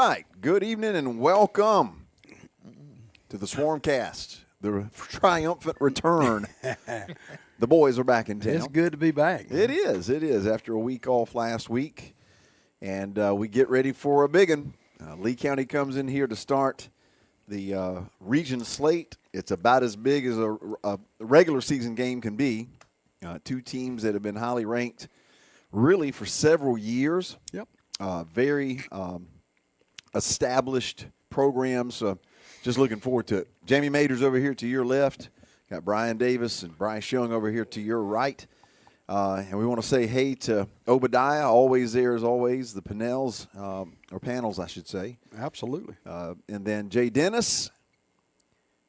right. Good evening and welcome to the Swarmcast, the triumphant return. The boys are back in town. It's good to be back. It is. It is. After a week off last week, and we get ready for a big one. Lee County comes in here to start the region slate. It's about as big as a regular season game can be. Two teams that have been highly ranked really for several years. Yep. Very established programs. Just looking forward to it. Jamie Mader's over here to your left. Got Brian Davis and Bryce Young over here to your right. And we want to say hey to Obadiah, always there as always, the Panels, or Panels, I should say. Absolutely. And then Jay Dennis,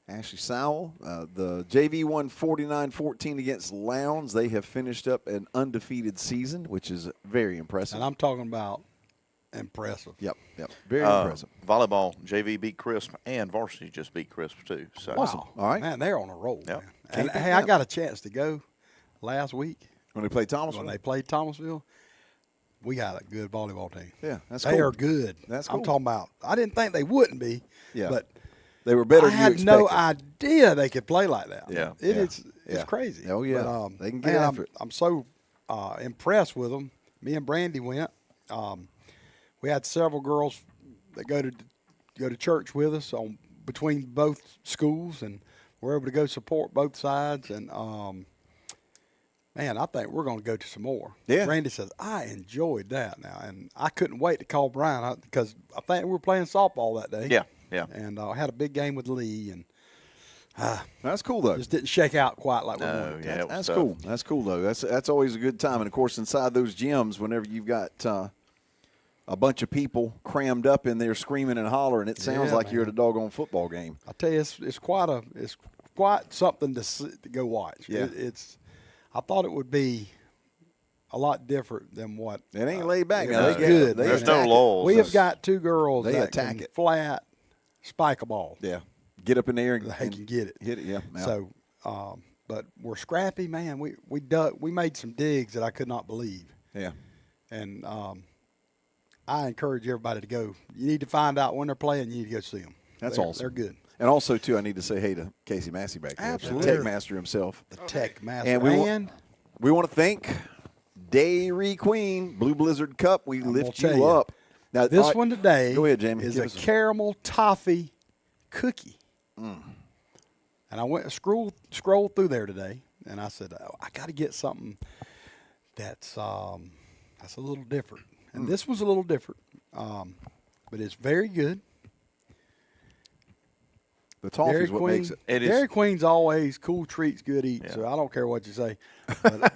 Ashley Sowell. The JV won 49-14 against Lowndes. They have finished up an undefeated season, which is very impressive. And I'm talking about impressive. Yep. Very impressive. Volleyball, JV beat Crisp, and varsity just beat Crisp, too. So. Awesome. All right. Man, they're on a roll, Yep. man. And, hey, I got a chance to go last week. When they played Thomasville? When they played Thomasville, we got a good volleyball team. Yeah, that's They cool. are good. That's cool. I'm talking about, I didn't think they wouldn't be, Yeah. but They were better I than you had expected. no idea they could play like that. Yeah. It's Yeah. crazy. Oh, yeah. But, They can get man, after it. I'm so impressed with them. Me and Brandy went. We had several girls that go to church with us on between both schools, and we're able to go support both sides. And man, I think we're going to go to some more. Yeah. Brandy says I enjoyed that now, and I couldn't wait to call Brian because I think we were playing softball that day. Yeah. And I had a big game with Lee, and That's cool, though. just didn't shake out quite like we No, wanted. yeah. That's So- cool. That's cool, though. That's always a good time. And, of course, inside those gyms, whenever you've got a bunch of people crammed up in there screaming and hollering, it sounds Yeah, like man. you're at a doggone football game. I tell you, it's quite something to go watch. Yeah. I thought it would be a lot different than what. It ain't laid back. Yeah, Now, that's they good. They There's attack no it. lulls. We have got two girls They that attack can it. flat spike a ball. Yeah. Get up in there and They can get it. Hit it, yeah. So, but we're scrappy, man. We made some digs that I could not believe, Yeah. and I encourage everybody to go. You need to find out when they're playing. You need to go see them. That's They're- awesome. They're good. And also, too, I need to say hey to Casey Massey back there. Absolutely. The tech master himself. The Tech Master. And we want to thank Dairy Queen Blue Blizzard Cup. We I'm lift gonna you tell you, up. Now, This all right, one today Go ahead, Jamie. is Give a us caramel toffee cookie. And I went scrolled through there today, and I said, oh, I got to get something that's a little different. And this was a little different, but it's very good. the toffee Dairy is what Queen, makes it. It is. Dairy Queen's always cool treats, good eats. Yeah. So I don't care what you say. But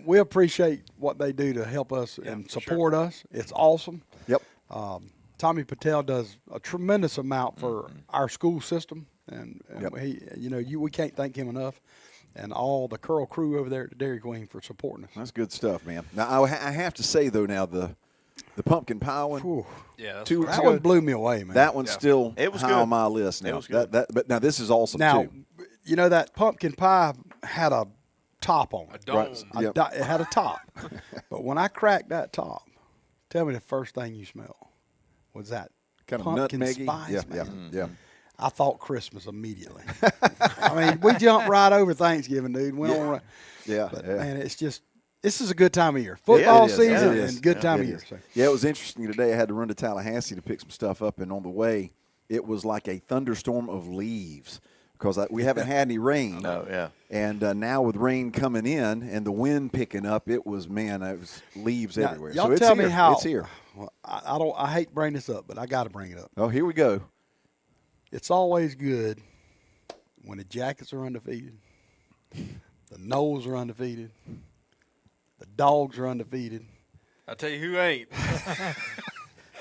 we appreciate what they do to help us and support us. It's awesome. Yep. Tommy Patel does a tremendous amount for our school system, and Yep. we can't thank him enough, and all the Curl crew over there at the Dairy Queen for supporting us. That's good stuff, man. Now, I have to say, though, now the pumpkin pie one, Whew. Yeah, that's 2 weeks That ago, one blew me away, man. that one's Yeah. still It was high good. on my list now. It was good. But now this is awesome, now, too. that pumpkin pie had a top on a it. dome. Right. A Yep. it had a top, but when I cracked that top, tell me the first thing you smell was that Kind of pumpkin nutmeggy. spice, Yeah, man. yeah. I thought Christmas immediately. I mean, we jumped right over Thanksgiving, dude. Went on right. Yeah, But yeah. man, this is a good time of year. Football it is. season It is. and good time It of year. is. So. Yeah, it was interesting today. I had to run to Tallahassee to pick some stuff up, and on the way, it was like a thunderstorm of leaves because we haven't had any rain. No, yeah. And now with rain coming in and the wind picking up, it was leaves Now, everywhere. y'all so it's tell here. me how. It's here. Well, I hate to bring this up, but I got to bring it up. Oh, here we go. It's always good when the Jackets are undefeated, the Knowles are undefeated, the Dogs are undefeated. I tell you who ain't.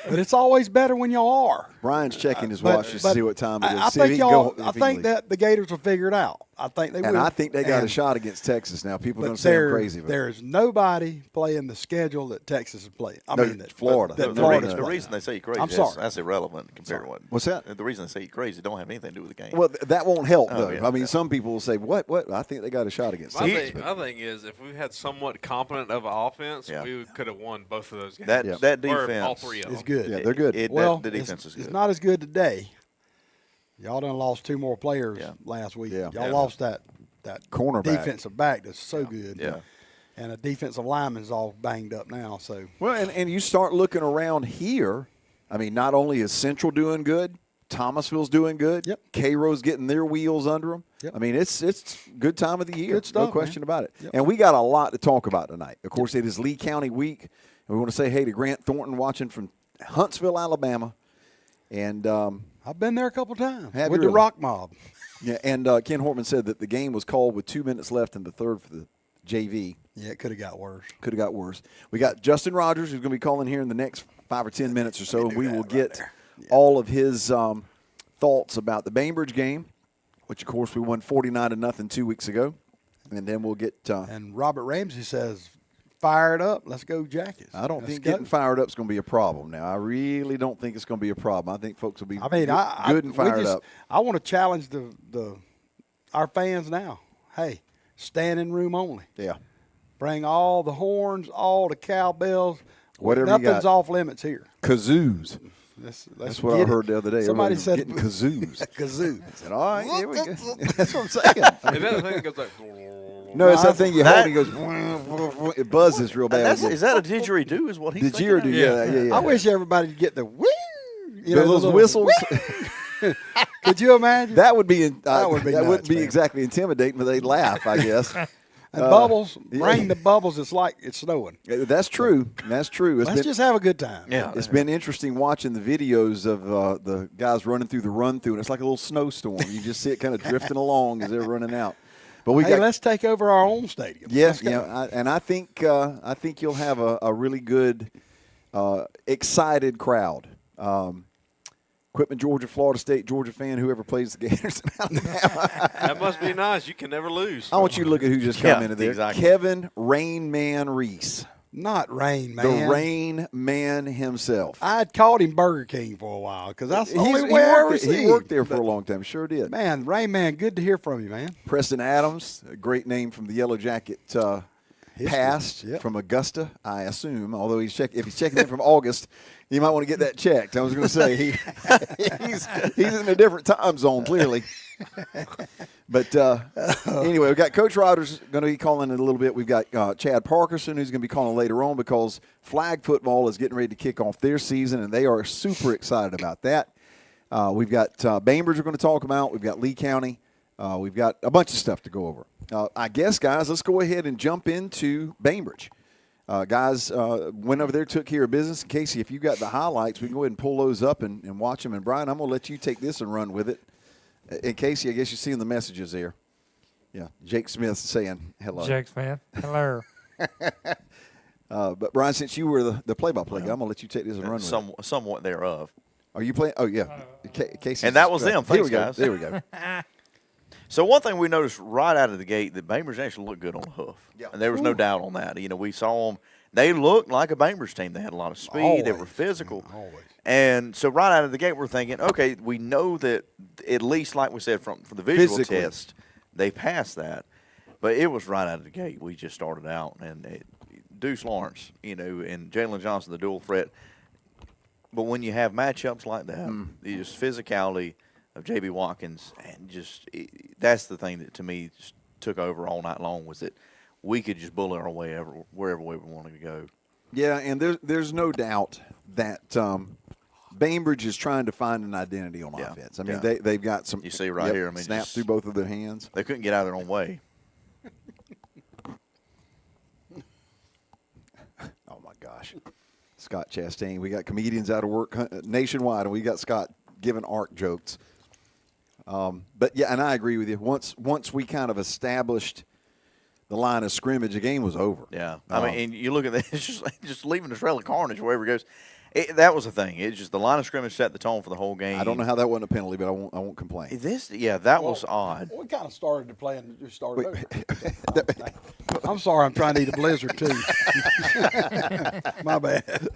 But it's always better when y'all are. Brian's checking his watch to see what time it is. I See if think he can y'all. go- I if he can think leave. that the Gators will figure it out. I think they will. And I think they got a And- shot against Texas now. People are going But to say I'm crazy. But there's nobody playing the schedule that Texas is playing. No, Florida. That The Florida's the playing. reason they say you're crazy, I'm sorry. that's irrelevant compared to what. What's that? The reason they say you're crazy don't have anything to do with the game. well, that won't help, Oh, though. yeah, I mean, yeah. some people will say, what? I think they got a shot against Texas. My thing is, if we had somewhat competent of an offense, Yeah. we could have won both of those games. That Or defense all three of them. It's good. Yeah, they're good. Well, the defense is good. It's not as good today. Y'all done lost 2 more players Yeah. last week. Yeah. Y'all Yeah. lost that Cornerback. defensive back that's so good. Yeah. And a defensive lineman's all banged up now. So Well, and you start looking around here. I mean, not only is Central doing good, Thomasville's doing good. Yep. Cairo's getting their wheels under them. Yep. I mean, it's good time of the year. Good stuff, no question man. about it. Yep. And we got a lot to talk about tonight. Of course, it is Lee County week. And we want to say hey to Grant Thornton watching from Huntsville, Alabama. And I've been there a couple times Have with you the really? Rock Mob. yeah, and Ken Hortman said that the game was called with 2 minutes left in the third for the JV. Yeah, it could have got worse. Could have got worse. We got Justin Rogers, who's going to be calling here in the next 5 or 10 minutes or so. And we will get all of his thoughts about the Bainbridge game, which, of course, we won 49-0 2 weeks ago. And then we'll get And Robert Ramsey says, "Fire it up, let's go Jackets." I don't Let's think go. getting fired up is going to be a problem now. I really don't think it's going to be a problem. I think folks will be I mean, good and fired up. I want to challenge our fans now. Hey, standing room only. Yeah. Bring all the horns, all the cowbells. Whatever you Nothing's got. off limits here. Kazoos. Let's That's what I get it. heard the other day. Somebody Everybody's said getting kazoos. kazoo. I said, all right, here we go. That's what I'm saying. And then the thing goes like, No, it's that thing you hold. That- He goes, it buzzes real bad. Is that a didgeridoo? Is what he's Didgeridoo? thinking of? Yeah. I wish everybody would get the woo. You Those the little whistles. woo. Could you imagine? That would be That would be that nuts, wouldn't be man. exactly intimidating, but they'd laugh, I guess. And bubbles. yeah. Bring the bubbles. It's like it's snowing. That's true. That's true. Let's just have a good time. Yeah. It's been interesting watching the videos of the guys running through the run through, and it's like a little snowstorm. You just see it kind of drifting along as they're running out. But we Hey, got let's take over our own stadium. yes, Let's go. and I think you'll have a really good, excited crowd. Equipment, Georgia, Florida State, Georgia fan, whoever plays the Gators in Alabama. that must be nice. You can never lose. I want you to look at who just Yeah, commented there. exactly. Kevin Rain Man Reese, Not Rain Man. the Rain Man himself. I had called him Burger King for a while because that's the He only way I ever worked, see he him. worked there for a long time. Sure did. Man, Rain Man, good to hear from you, man. Preston Adams, a great name from the Yellow Jacket past Yep. from Augusta, I assume. Although if he's checking in from August, you might want to get that checked. I was going to say he's in a different time zone clearly. But anyway, we've got Coach Rogers going to be calling in a little bit. We've got Chad Parkerson who's going to be calling later on because flag football is getting ready to kick off their season, and they are super excited about that. We've got Bainbridge we're going to talk about. We've got Lee County. We've got a bunch of stuff to go over. I guess, guys, let's go ahead and jump into Bainbridge. Guys, went over there, took care of business. Casey, if you got the highlights, we can go ahead and pull those up and watch them. And, Brian, I'm going to let you take this and run with it. And, Casey, I guess you're seeing the messages there. Yeah, Jake Smith saying hello. Jake's fan. Hello. But, Brian, since you were the play-by-play guy, I'm going to let you take this and run with it. Somewhat thereof. Are you playing? Oh, yeah. Casey. And that was them. Here we Thanks, go. guys. There we go. So one thing we noticed right out of the gate that Bainbridge actually looked good on the hoof. Yeah. And there was no doubt on that. You know, we saw them. They looked like a Bainbridge team. They had a lot of speed. They were Always. physical. Always. And so right out of the gate, we're thinking, okay, we know that at least, like we said, from the visual Physically. test, they passed that. But it was right out of the gate. We just started out. And Deuce Lawrence, you know, and Jalen Johnson, the dual threat. But when you have matchups like that, the just physicality of J.B. Watkins, and that's the thing that to me just took over all night long was that we could just bully our way wherever we wanted to go. Yeah, and there's no doubt that Bainbridge is trying to find an identity on Yeah, offense. I mean, yeah. they've got some. You see right here, I mean, snaps just- through both of their hands. They couldn't get out of their own way. Oh my gosh, Scott Chastain. We got comedians out of work nationwide, and we got Scott giving arc jokes. But yeah, and I agree with you. Once we kind of established the line of scrimmage, the game was over. Yeah, I mean, and you look at this, it's just leaving a trail of carnage wherever it goes. That was the thing. It's just the line of scrimmage set the tone for the whole game. I don't know how that wasn't a penalty, but I won't complain. That was odd. We kind of started to play and just started over. I'm sorry, I'm trying to eat a blizzard too. My bad.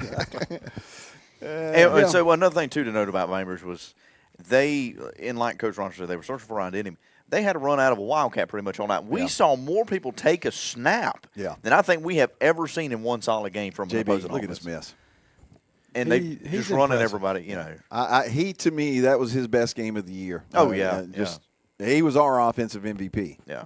And so another thing too to note about Bainbridge was like Coach Ron said, they were searching for Ryan Denham. They had a run out of a Wildcat pretty much all night. We saw more people take a snap than I think we have ever seen in one solid game from an opposing look at offense. this mess. And he's just running everybody, you know. He, to me, that was his best game of the year. Oh, He was our offensive MVP. Yeah.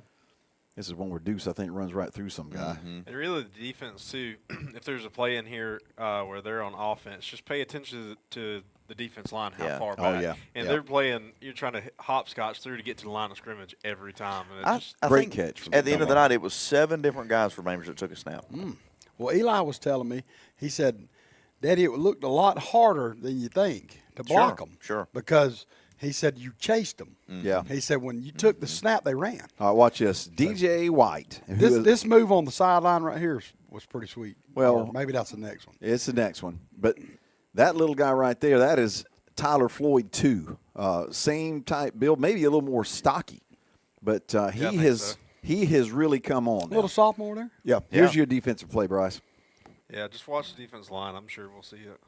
This is one where Deuce, I think, runs right through some guy. And really the defense, too, if there's a play in here where they're on offense, just pay attention to the defense line, how far back. And they're playing, you're trying to hopscotch through to get to the line of scrimmage every time. And I great think catch. At the end of the night, it was 7 different guys for Bainbridge that took a snap. Well, Eli was telling me, he said, Daddy, it looked a lot harder than you think to block them. Sure. Because he said you chased them. Yeah. He said when you took the snap, they ran. All right, watch this. DJ White. This move on the sideline right here was pretty sweet. Well, or maybe that's the next one. It's the next one. But that little guy right there, that is Tyler Floyd, too. Same type build, maybe a little more stocky. But he has really come on. Little sophomore there? Yeah. Here's your defensive play, Bryce. Yeah, just watch the defense line. I'm sure we'll see it.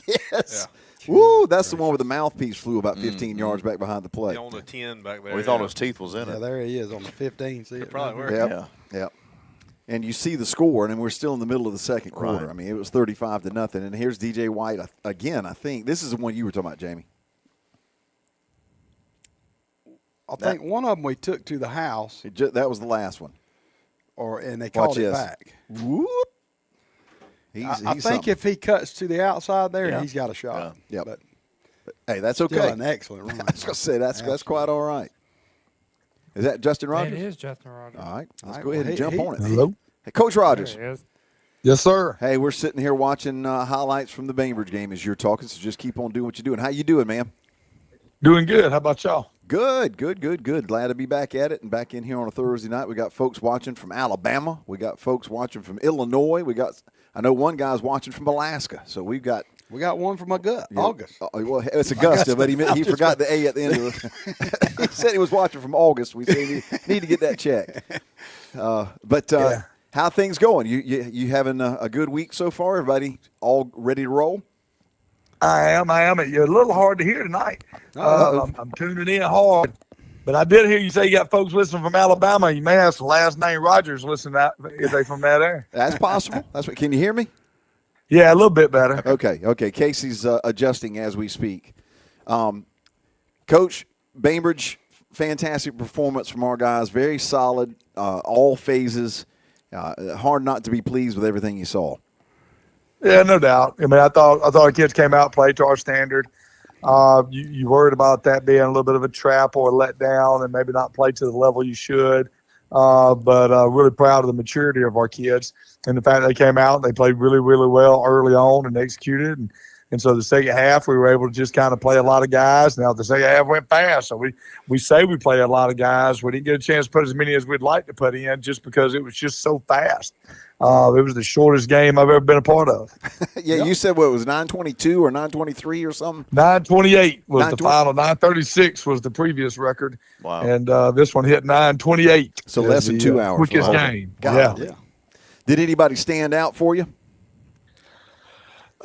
Yes. Yeah. Woo, that's the one where the mouthpiece flew about 15 yards back behind the play. On the 10 back there. We thought his teeth was in it. Yeah, there he is on the 15. See it? Probably were. Yep. Yep. And you see the score, and we're still in the middle of the second quarter. Right. I mean, it was 35-0. And here's DJ White again. I think this is the one you were talking about, Jamie. I think one of them we took to the house. That was the last one. And they called it back. Whoop. I think if he cuts to the outside there, he's got a shot. Yeah. But hey, that's okay. Still an excellent run. I was going to say, that's quite all right. Is that Justin Rogers? It is Justin Rogers. All right. Let's go ahead and jump on it. Hello? Hey, Coach Rogers. There he is. Yes, sir. Hey, we're sitting here watching highlights from the Bainbridge game as you're talking, so just keep on doing what you're doing. How you doing, man? Doing good. How about y'all? Good. Glad to be back at it and back in here on a Thursday night. We got folks watching from Alabama. We got folks watching from Illinois. I know one guy's watching from Alaska. So we got one from August. Well, it's Augusta, but he forgot the A at the end of it. He said he was watching from August. We say need to get that checked. How things going? You having a good week so far? Everybody all ready to roll? I am. You're a little hard to hear tonight. I'm tuning in hard. But I did hear you say you got folks listening from Alabama. You may have some last name Rogers listening. Is they from that area? That's possible. Can you hear me? Yeah, a little bit better. Okay. Casey's adjusting as we speak. Coach, Bainbridge, fantastic performance from our guys. Very solid, all phases. Hard not to be pleased with everything you saw. Yeah, no doubt. I mean, I thought our kids came out and played to our standard. You worried about that being a little bit of a trap or a letdown and maybe not play to the level you should. But really proud of the maturity of our kids and the fact that they came out and they played really, really well early on and executed. And so the second half, we were able to just kind of play a lot of guys. Now, the second half went fast. So we say we play a lot of guys. We didn't get a chance to put as many as we'd like to put in just because it was just so fast. It was the shortest game I've ever been a part of. You said what, it was 9:22 or 9:23 or something? 9:28 was the final. 9:36 was the previous record. Wow. And this one hit 9:28. So less than 2 hours. Quickest game. Yeah. Did anybody stand out for you?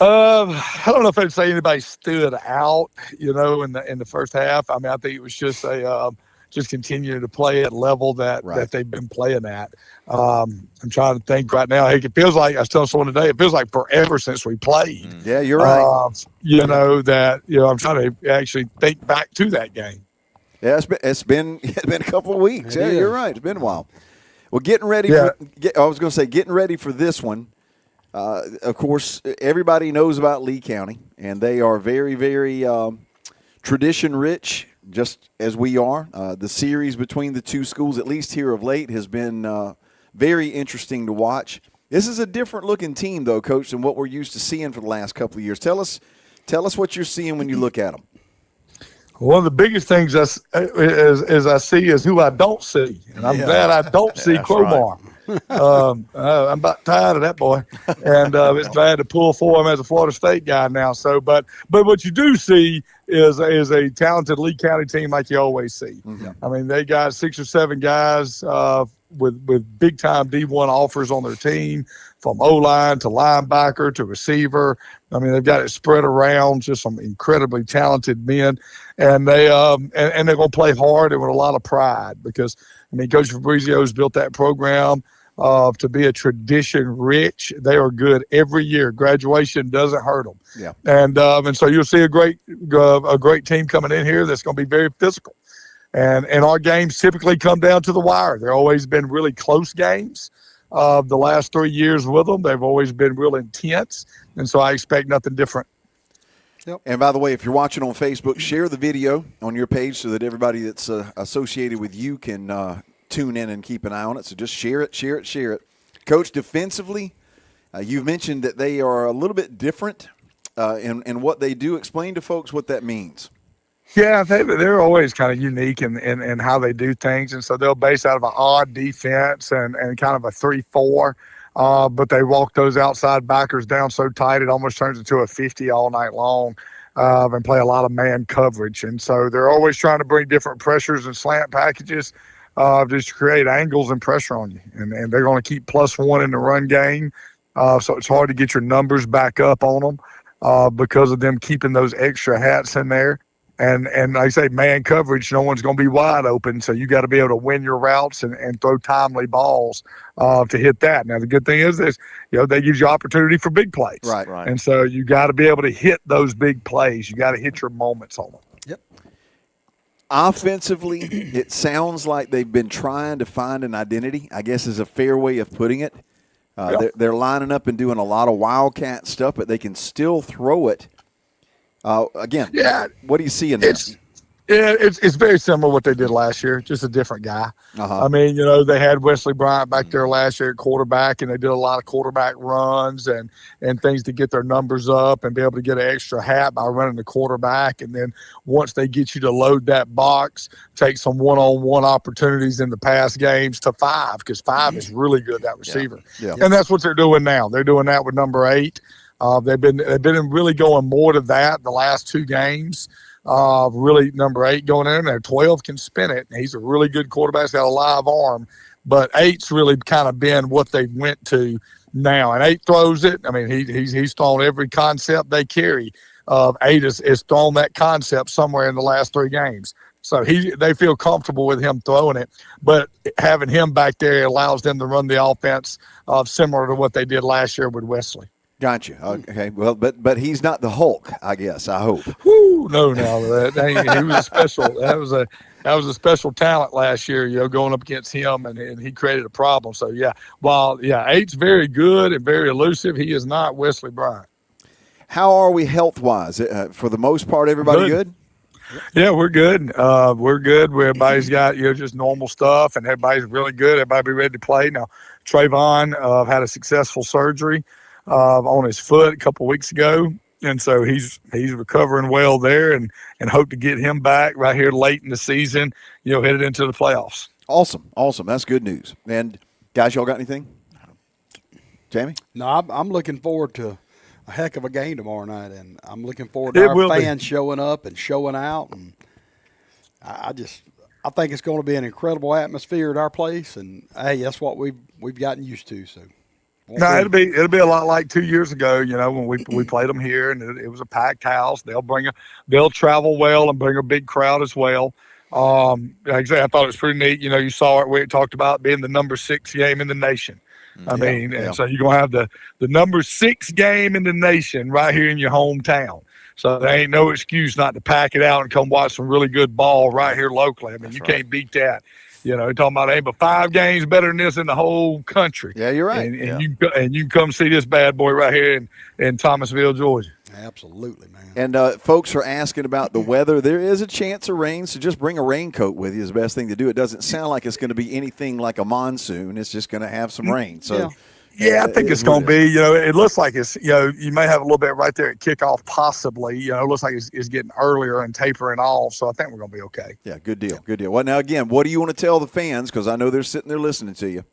I don't know if I'd say anybody stood out, in the first half. I mean, I think it was just just continuing to play at a level that they've been playing at. I'm trying to think right now. Hey, it feels like, I was telling someone today, it feels like forever since we played. Yeah, you're right. I'm trying to actually think back to that game. Yeah, it's been a couple of weeks. Yeah, you're right. It's been a while. Well, getting ready for this one. Of course, everybody knows about Lee County, and they are very, very tradition-rich, just as we are. The series between the two schools, at least here of late, has been very interesting to watch. This is a different-looking team, though, Coach, than what we're used to seeing for the last couple of years. Tell us what you're seeing when you look at them. One of the biggest things I see is who I don't see, and I'm glad I don't see Crowbar. Right. I'm about tired of that boy, and it's glad to pull for him as a Florida State guy now. So, but what you do see is a talented Lee County team like you always see. Mm-hmm. I mean, they got 6 or 7 guys with big time D1 offers on their team, from O-line to linebacker to receiver. I mean, they've got it spread around, just some incredibly talented men, and they're going to play hard and with a lot of pride because, I mean, Coach Fabrizio's built that program to be a tradition rich. They are good every year. Graduation doesn't hurt them. Yeah. And so you'll see a great team coming in here that's going to be very physical. And our games typically come down to the wire. They've always been really close games. The last 3 years with them, they've always been real intense. And so I expect nothing different. Yep. And by the way, if you're watching on Facebook, share the video on your page so that everybody that's associated with you can tune in and keep an eye on it. So just share it. Coach, defensively, you've mentioned that they are a little bit different in what they do. Explain to folks what that means. Yeah, they're always kind of unique in how they do things. And so they'll base out of an odd defense and kind of a 3-4. But they walk those outside backers down so tight it almost turns into a 50 all night long and play a lot of man coverage. And so they're always trying to bring different pressures and slant packages just to create angles and pressure on you. And they're going to keep +1 in the run game. So it's hard to get your numbers back up on them because of them keeping those extra hats in there. And like I say, man coverage, no one's going to be wide open, so you got to be able to win your routes and throw timely balls to hit that. Now, the good thing is this, they give you opportunity for big plays. Right. And so you got to be able to hit those big plays. You got to hit your moments on them. Yep. Offensively, it sounds like they've been trying to find an identity, I guess is a fair way of putting it. They're lining up and doing a lot of wildcat stuff, but they can still throw it. Again, what do you see in this? It's very similar to what they did last year, just a different guy. Uh-huh. I mean, they had Wesley Bryant back there last year at quarterback, and they did a lot of quarterback runs and things to get their numbers up and be able to get an extra hat by running the quarterback. And then once they get you to load that box, take some one-on-one opportunities in the pass games to 5, because 5 is really good, that receiver. Yeah. And that's what they're doing now. They're doing that with number 8. They've been really going more to that the last 2 games. Really, number 8 going in there. 12 can spin it. He's a really good quarterback. He's got a live arm, but 8's really kind of been what they went to now. And 8 throws it. I mean, he's thrown every concept they carry. 8 is thrown that concept somewhere in the last 3 games. So they feel comfortable with him throwing it, but having him back there allows them to run the offense similar to what they did last year with Wesley. Gotcha. Okay. Well, but he's not the Hulk, I guess. I hope. Woo, no, he was a special. That was a special talent last year. Going up against him, and he created a problem. So while 8's very good and very elusive, he is not Wesley Bryant. How are we health-wise? For the most part, everybody good? Yeah, we're good. We're good. Everybody's got just normal stuff, and everybody's really good. Everybody be ready to play now. Trayvon had a successful surgery on his foot a couple of weeks ago, and so he's recovering well there, and hope to get him back right here late in the season, headed into the playoffs. Awesome. That's good news. And guys, y'all got anything? Jamie? No, I'm looking forward to a heck of a game tomorrow night, and I'm looking forward to our fans showing up and showing out, and I think it's going to be an incredible atmosphere at our place, and hey, that's what we've gotten used to. So. No, it'll be a lot like 2 years ago, when we played them here, and it was a packed house. They'll travel well and bring a big crowd as well. Like I said, I thought it was pretty neat. You saw it where it talked about being the number 6 game in the nation. And so you're gonna have the number 6 game in the nation right here in your hometown. So there ain't no excuse not to pack it out and come watch some really good ball right here locally. I mean, you can't beat that. You're talking about but 5 games better than this in the whole country. Yeah, you're right. And you can come see this bad boy right here in Thomasville, Georgia. Absolutely, man. And folks are asking about the weather. There is a chance of rain, so just bring a raincoat with you is the best thing to do. It doesn't sound like it's going to be anything like a monsoon. It's just going to have some rain. So. Yeah, I think it's going to be, it looks like it's, you may have a little bit right there at kickoff possibly. It looks like it's getting earlier and tapering off. So I think we're going to be okay. Yeah, good deal. Good deal. Well, now, again, what do you want to tell the fans? Because I know they're sitting there listening to you.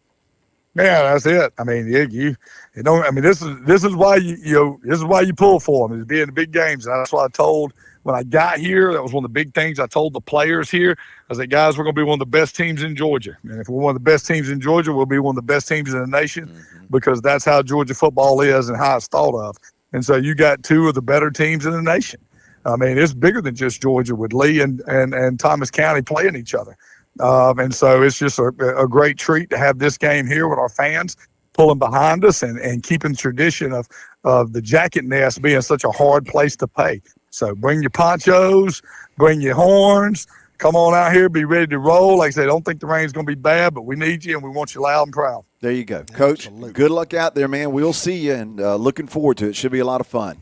Yeah, that's it. I mean, you don't. I mean, this is why this is why you pull for them, is being the big games. And that's what I told when I got here. That was one of the big things I told the players here. I said, guys, we're going to be one of the best teams in Georgia, and if we're one of the best teams in Georgia, we'll be one of the best teams in the nation, because that's how Georgia football is and how it's thought of. And so you got two of the better teams in the nation. I mean, it's bigger than just Georgia, with Lee and Thomas County playing each other. And so it's just a great treat to have this game here with our fans pulling behind us and keeping the tradition of the Jacket Nest being such a hard place to play. So bring your ponchos, bring your horns, come on out here, be ready to roll. Like I said, I don't think the rain's going to be bad, but we need you and we want you loud and proud. There you go. Coach, Absolutely. Good luck out there, man. We'll see you, and looking forward to it. Should be a lot of fun.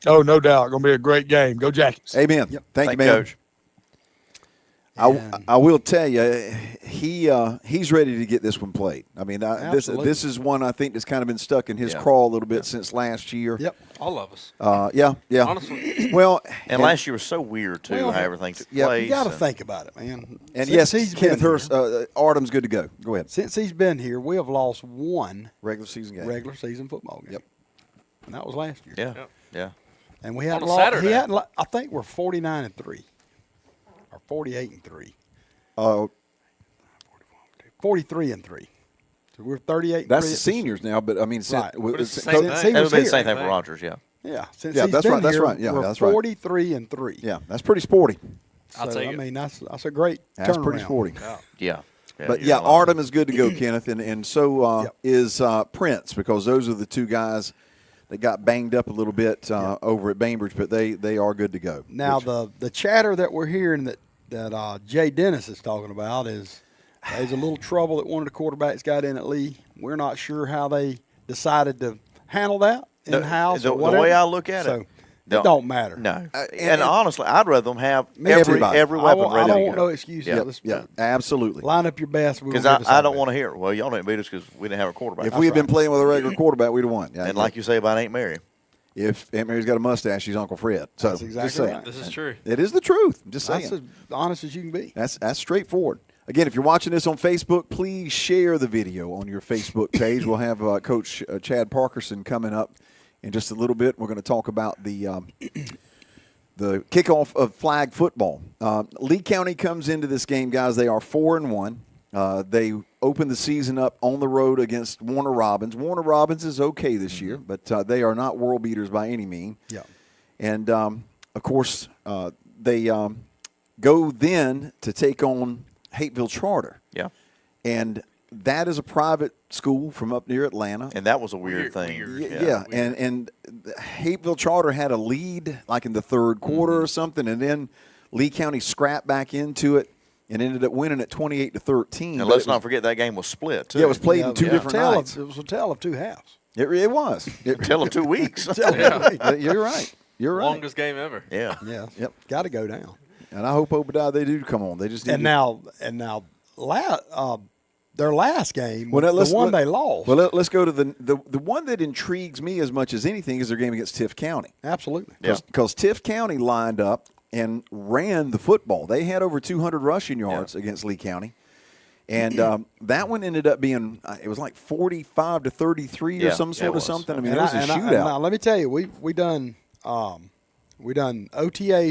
Oh, no doubt. Going to be a great game. Go Jackets. Amen. Yep. Thank you, man. Coach. I will tell you, he's ready to get this one played. I mean, this is one I think that's kind of been stuck in his craw a little bit since last year. Yep. All of us. Yeah. Honestly. Well, And last year was so weird, too, how everything took place. You got to think about it, man. and Since yes, Kenneth Hurst, Artem's good to go. Go ahead. Since he's been here, we have lost one Regular season game. regular season football game. Yep. And that was last year. Yeah, Yep. yeah. And we hadn't On a lost. Saturday. He hadn't. I think we're 49-3, or 48-3, 43-3. So we're 38. That's the seniors now, but I mean, Right. But it's the So same since thing. he It was would be the here. same thing for Rogers, yeah. Yeah, since Yeah, he's that's been right, that's here, right. Yeah, we're that's right. 43-3. yeah, that's pretty sporty. I'll So, take I it. mean, that's a great That's turnaround. pretty sporty. Yeah. But you're yeah, not lying. Artem is good to go, Kenneth, and so Yep. is Prince, because those are the two guys that got banged up a little bit over at Bainbridge, but they are good to go. Now Which- the chatter that we're hearing that Jay Dennis is talking about is there's a little trouble that one of the quarterbacks got in at Lee. We're not sure how they decided to handle that in house The or whatever. way I look at so it, it don't matter. No. and And honestly, I'd rather them have Me every too. every I weapon don't ready to want go. no excuses. Yeah. Let's yeah, absolutely. line up your best. Because I don't want to hear, well, y'all didn't beat us because we didn't have a quarterback. If we had been playing with a regular quarterback, we'd have won. Yeah, and like you say about Aunt Mary. if Aunt Mary's got a mustache, she's Uncle Fred. So That's exactly just saying. right. This is true. It is the truth. I'm just saying. That's as honest as you can be. That's straightforward. Again, if you're watching this on Facebook, please share the video on your Facebook page. We'll have Coach Chad Parkerson coming up in just a little bit. We're going to talk about the kickoff of flag football. Lee County comes into this game, guys. They are 4-1. They opened the season up on the road against Warner Robins. Warner Robins is okay this year, but they are not world beaters by any means. Yeah. And, of course, they go then to take on Hateville Charter. Yeah. And that is a private school from up near Atlanta. And that was a weird thing. Yeah. And Hateville Charter had a lead like in the third quarter or something, and then Lee County scrapped back into it and ended up winning at 28-13. And let's not forget that game was split, too. Yeah, it was played in two different nights. It was a tale of two halves. It was. Tell them 2 weeks. You're right. You're right. Longest game ever. Yeah. Yeah. Yep. Got to go down. And I hope Obadiah they do come on. They just need And now, their last game, Well, the one they lost. Well, let's go to the one that intrigues me as much as anything is their game against Tift County. Absolutely. Yeah. Because Tift County lined up and ran the football. They had over 200 rushing yards against Lee County. And that one ended up being, it was like 45-33 or some sort of something. I mean, it was a shootout. Now, let me tell you, we done OTAs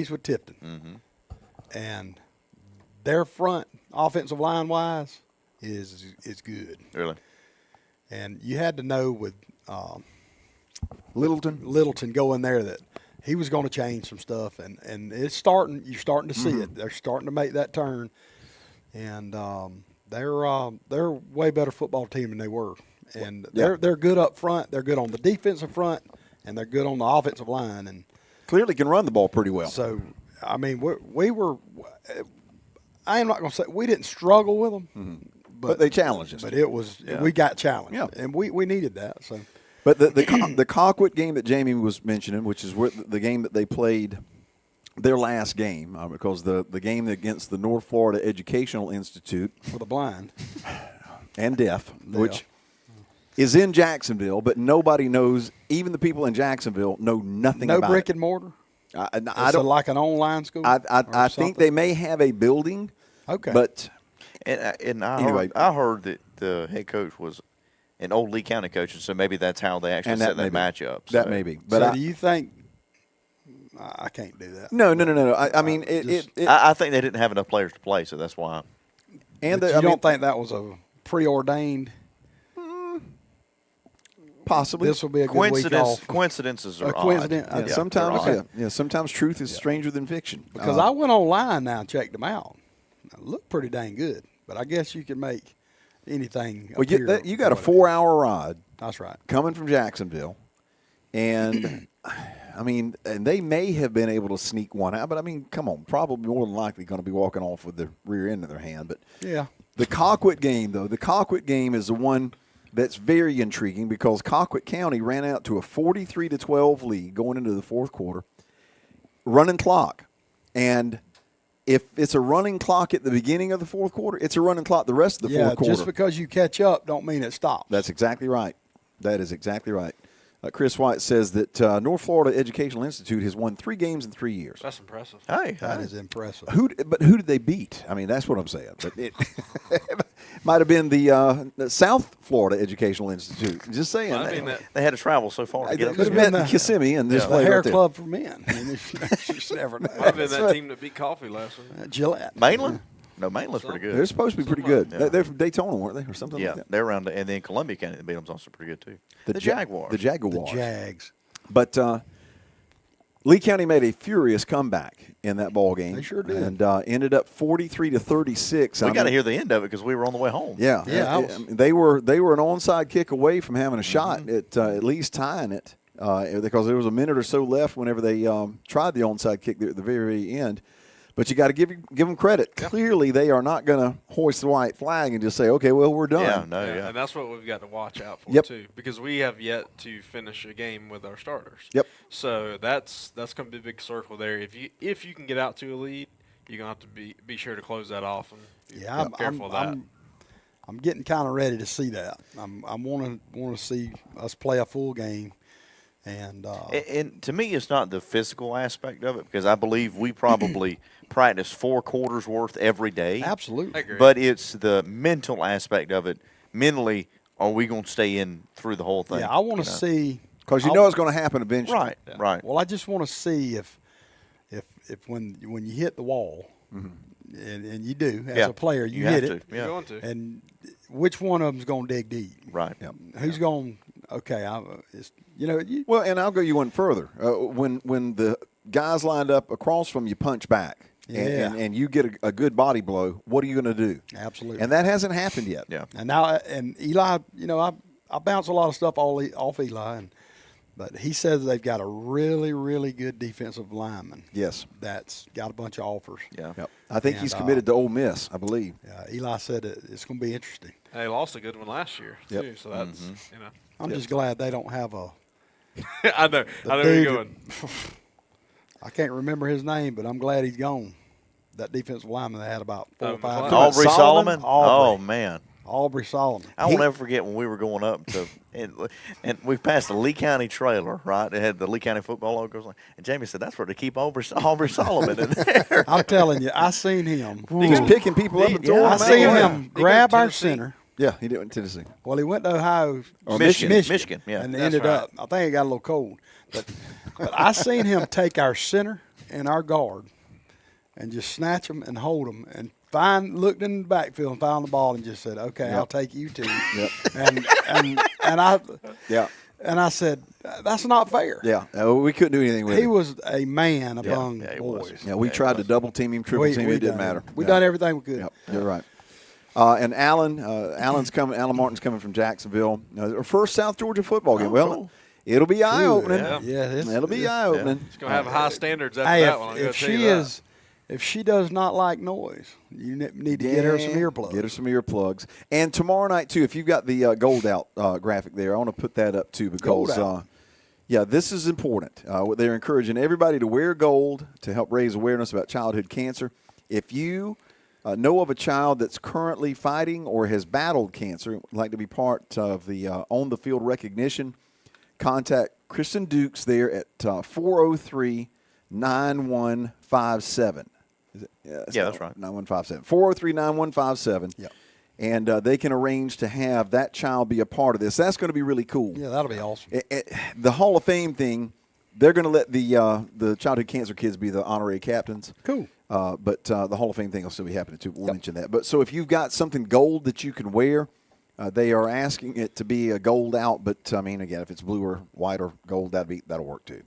with Tifton, and their front offensive line wise is good. Really? And you had to know with Littleton. Littleton going there that he was going to change some stuff, and it's starting. You're starting to see it. They're starting to make that turn, and they're a way better football team than they were. And they're good up front. They're good on the defensive front, and they're good on the offensive line. And Clearly can run the ball pretty well. so, I mean, we were. I am not going to say we didn't struggle with them, but they challenged us. But it was we got challenged, Yeah. and we needed that. So. But the Colquitt game that Jamie was mentioning, which is the game that they played their last game, because the game against the North Florida Educational Institute For the blind. and deaf, which is in Jacksonville, but nobody knows, even the people in Jacksonville know nothing about brick it. and mortar? I It's don't. like an online school? I or think something? they may have a building. Okay. But And Anyway. I heard that the head coach was and old Lee County coaches, so maybe that's how they actually set that matchup. That may be. But so do you think I can't do that? No. I mean, I think they didn't have enough players to play, so that's why. And you don't think that was a preordained? Possibly. This will be a good week off. Coincidences are coincidence. odd. Sometimes, sometimes truth is stranger than fiction. Because I went online now and checked them out. It looked pretty dang good. But I guess you can make anything. Well, you got a 4-hour ride. That's right. Coming from Jacksonville, and I mean, and they may have been able to sneak one out, but I mean, come on, probably more than likely going to be walking off with the rear end of their hand. But yeah, the Colquitt game, though, the Colquitt game is the one that's very intriguing because Colquitt County ran out to a 43-12 lead going into the fourth quarter, running clock, and if it's a running clock at the beginning of the fourth quarter, it's a running clock the rest of the fourth quarter. Just because you catch up don't mean it stops. That's exactly right. That is exactly right. Chris White says that North Florida Educational Institute has won 3 games in 3 years. That's impressive. Hey, that is impressive. But who did they beat? I mean, that's what I'm saying. But it might have been the South Florida Educational Institute. Just saying. Well, I mean, they had to travel so far to get up there. Could have been Kissimmee and this the hair right club for men. I mean, you just never know. Might have been that team that beat Coffee last week. Gillette. Mainland? No, Mainland's pretty good. They're supposed to be pretty good. Yeah. They're from Daytona, weren't they, or something like that? Yeah, they're around, and then Columbia County beat them's also pretty good too. The Jaguars. The Jaguars. The Jags. But Lee County made a furious comeback in that ball game. They sure did, and ended up 43-36. We got to hear the end of it because we were on the way home. Yeah, they were an onside kick away from having a shot at least tying it because there was a minute or so left whenever they tried the onside kick there at the very end. But you got to give them credit. Yeah. Clearly, they are not going to hoist the white flag and just say, "Okay, well, we're done." Yeah, and that's what we've got to watch out for too, because we have yet to finish a game with our starters. Yep. So that's going to be a big circle there. If you can get out to a lead, you're going to have to be sure to close that off. And I'm careful of that. I'm getting kind of ready to see that. I want to see us play a full game. And to me, it's not the physical aspect of it because I believe we probably practice 4 quarters worth every day. Absolutely. But it's the mental aspect of it. Mentally, are we going to stay in through the whole thing? Yeah, I want to see because you know it's going to happen eventually. Right. Yeah. Right. Well, I just want to see if when you hit the wall, and you do as a player, you hit it. Yeah. You're going to. And which one of them's going to dig deep? Right. Yep. Who's going? Okay, well, and I'll go you one further. When the guys lined up across from you punch back, and you get a good body blow, what are you going to do? Absolutely. And that hasn't happened yet. Yeah. And now, Eli, I bounce a lot of stuff off Eli, but he says they've got a really, really good defensive lineman. Yes. That's got a bunch of offers. Yeah. Yep. I think he's committed to Ole Miss, I believe. Eli said it's going to be interesting. They lost a good one last year too, so that's I'm just glad they don't have a. I know where you're going. I can't remember his name, but I'm glad he's gone. That defensive lineman they had about 4 or 5. Aubrey Solomon? Aubrey. Oh, man. Aubrey Solomon. I won't ever forget when we were going up to and we passed the Lee County trailer, right? It had the Lee County football logos on. And Jamie said, that's where they keep Aubrey Solomon in there. I'm telling you, I seen him. He was picking people up and throwing them I out. seen him grab our center. Yeah, he did in Tennessee. Well, he went to Ohio. Michigan, yeah. And ended up, I think it got a little cold. But I seen him take our center and our guard and just snatch them and hold them and looked in the backfield and found the ball and just said, okay, I'll take you too. Yep. And I said, that's not fair. Yeah, we couldn't do anything with him. He was a man among he boys. was. Yeah, we tried to double team him, triple team him. It didn't matter. We done everything we could. Yep, you're right. And Alan Martin's coming from Jacksonville. Our first South Georgia football game. Well, cool. It'll be eye-opening. Yeah, it'll be eye-opening. It's going to have high standards after that one. If she does not like noise, you need to get her some earplugs. Get her some earplugs. And tomorrow night, too, if you've got the Gold Out graphic there, I want to put that up, too, because, this is important. They're encouraging everybody to wear gold to help raise awareness about childhood cancer. If you know of a child that's currently fighting or has battled cancer, would like to be part of the on-the-field recognition, contact Kristen Dukes there at 403-9157. Yeah, that's right. 9157. 403-9157. Yep. and they can arrange to have that child be a part of this. That's going to be really cool. Yeah, that'll be awesome. The Hall of Fame thing, they're going to let the childhood cancer kids be the honorary captains. Cool. But the Hall of Fame thing will still be happening too. We'll mention that. But so if you've got something gold that you can wear, they are asking it to be a gold out. But I mean, again, if it's blue or white or gold, that'll work too.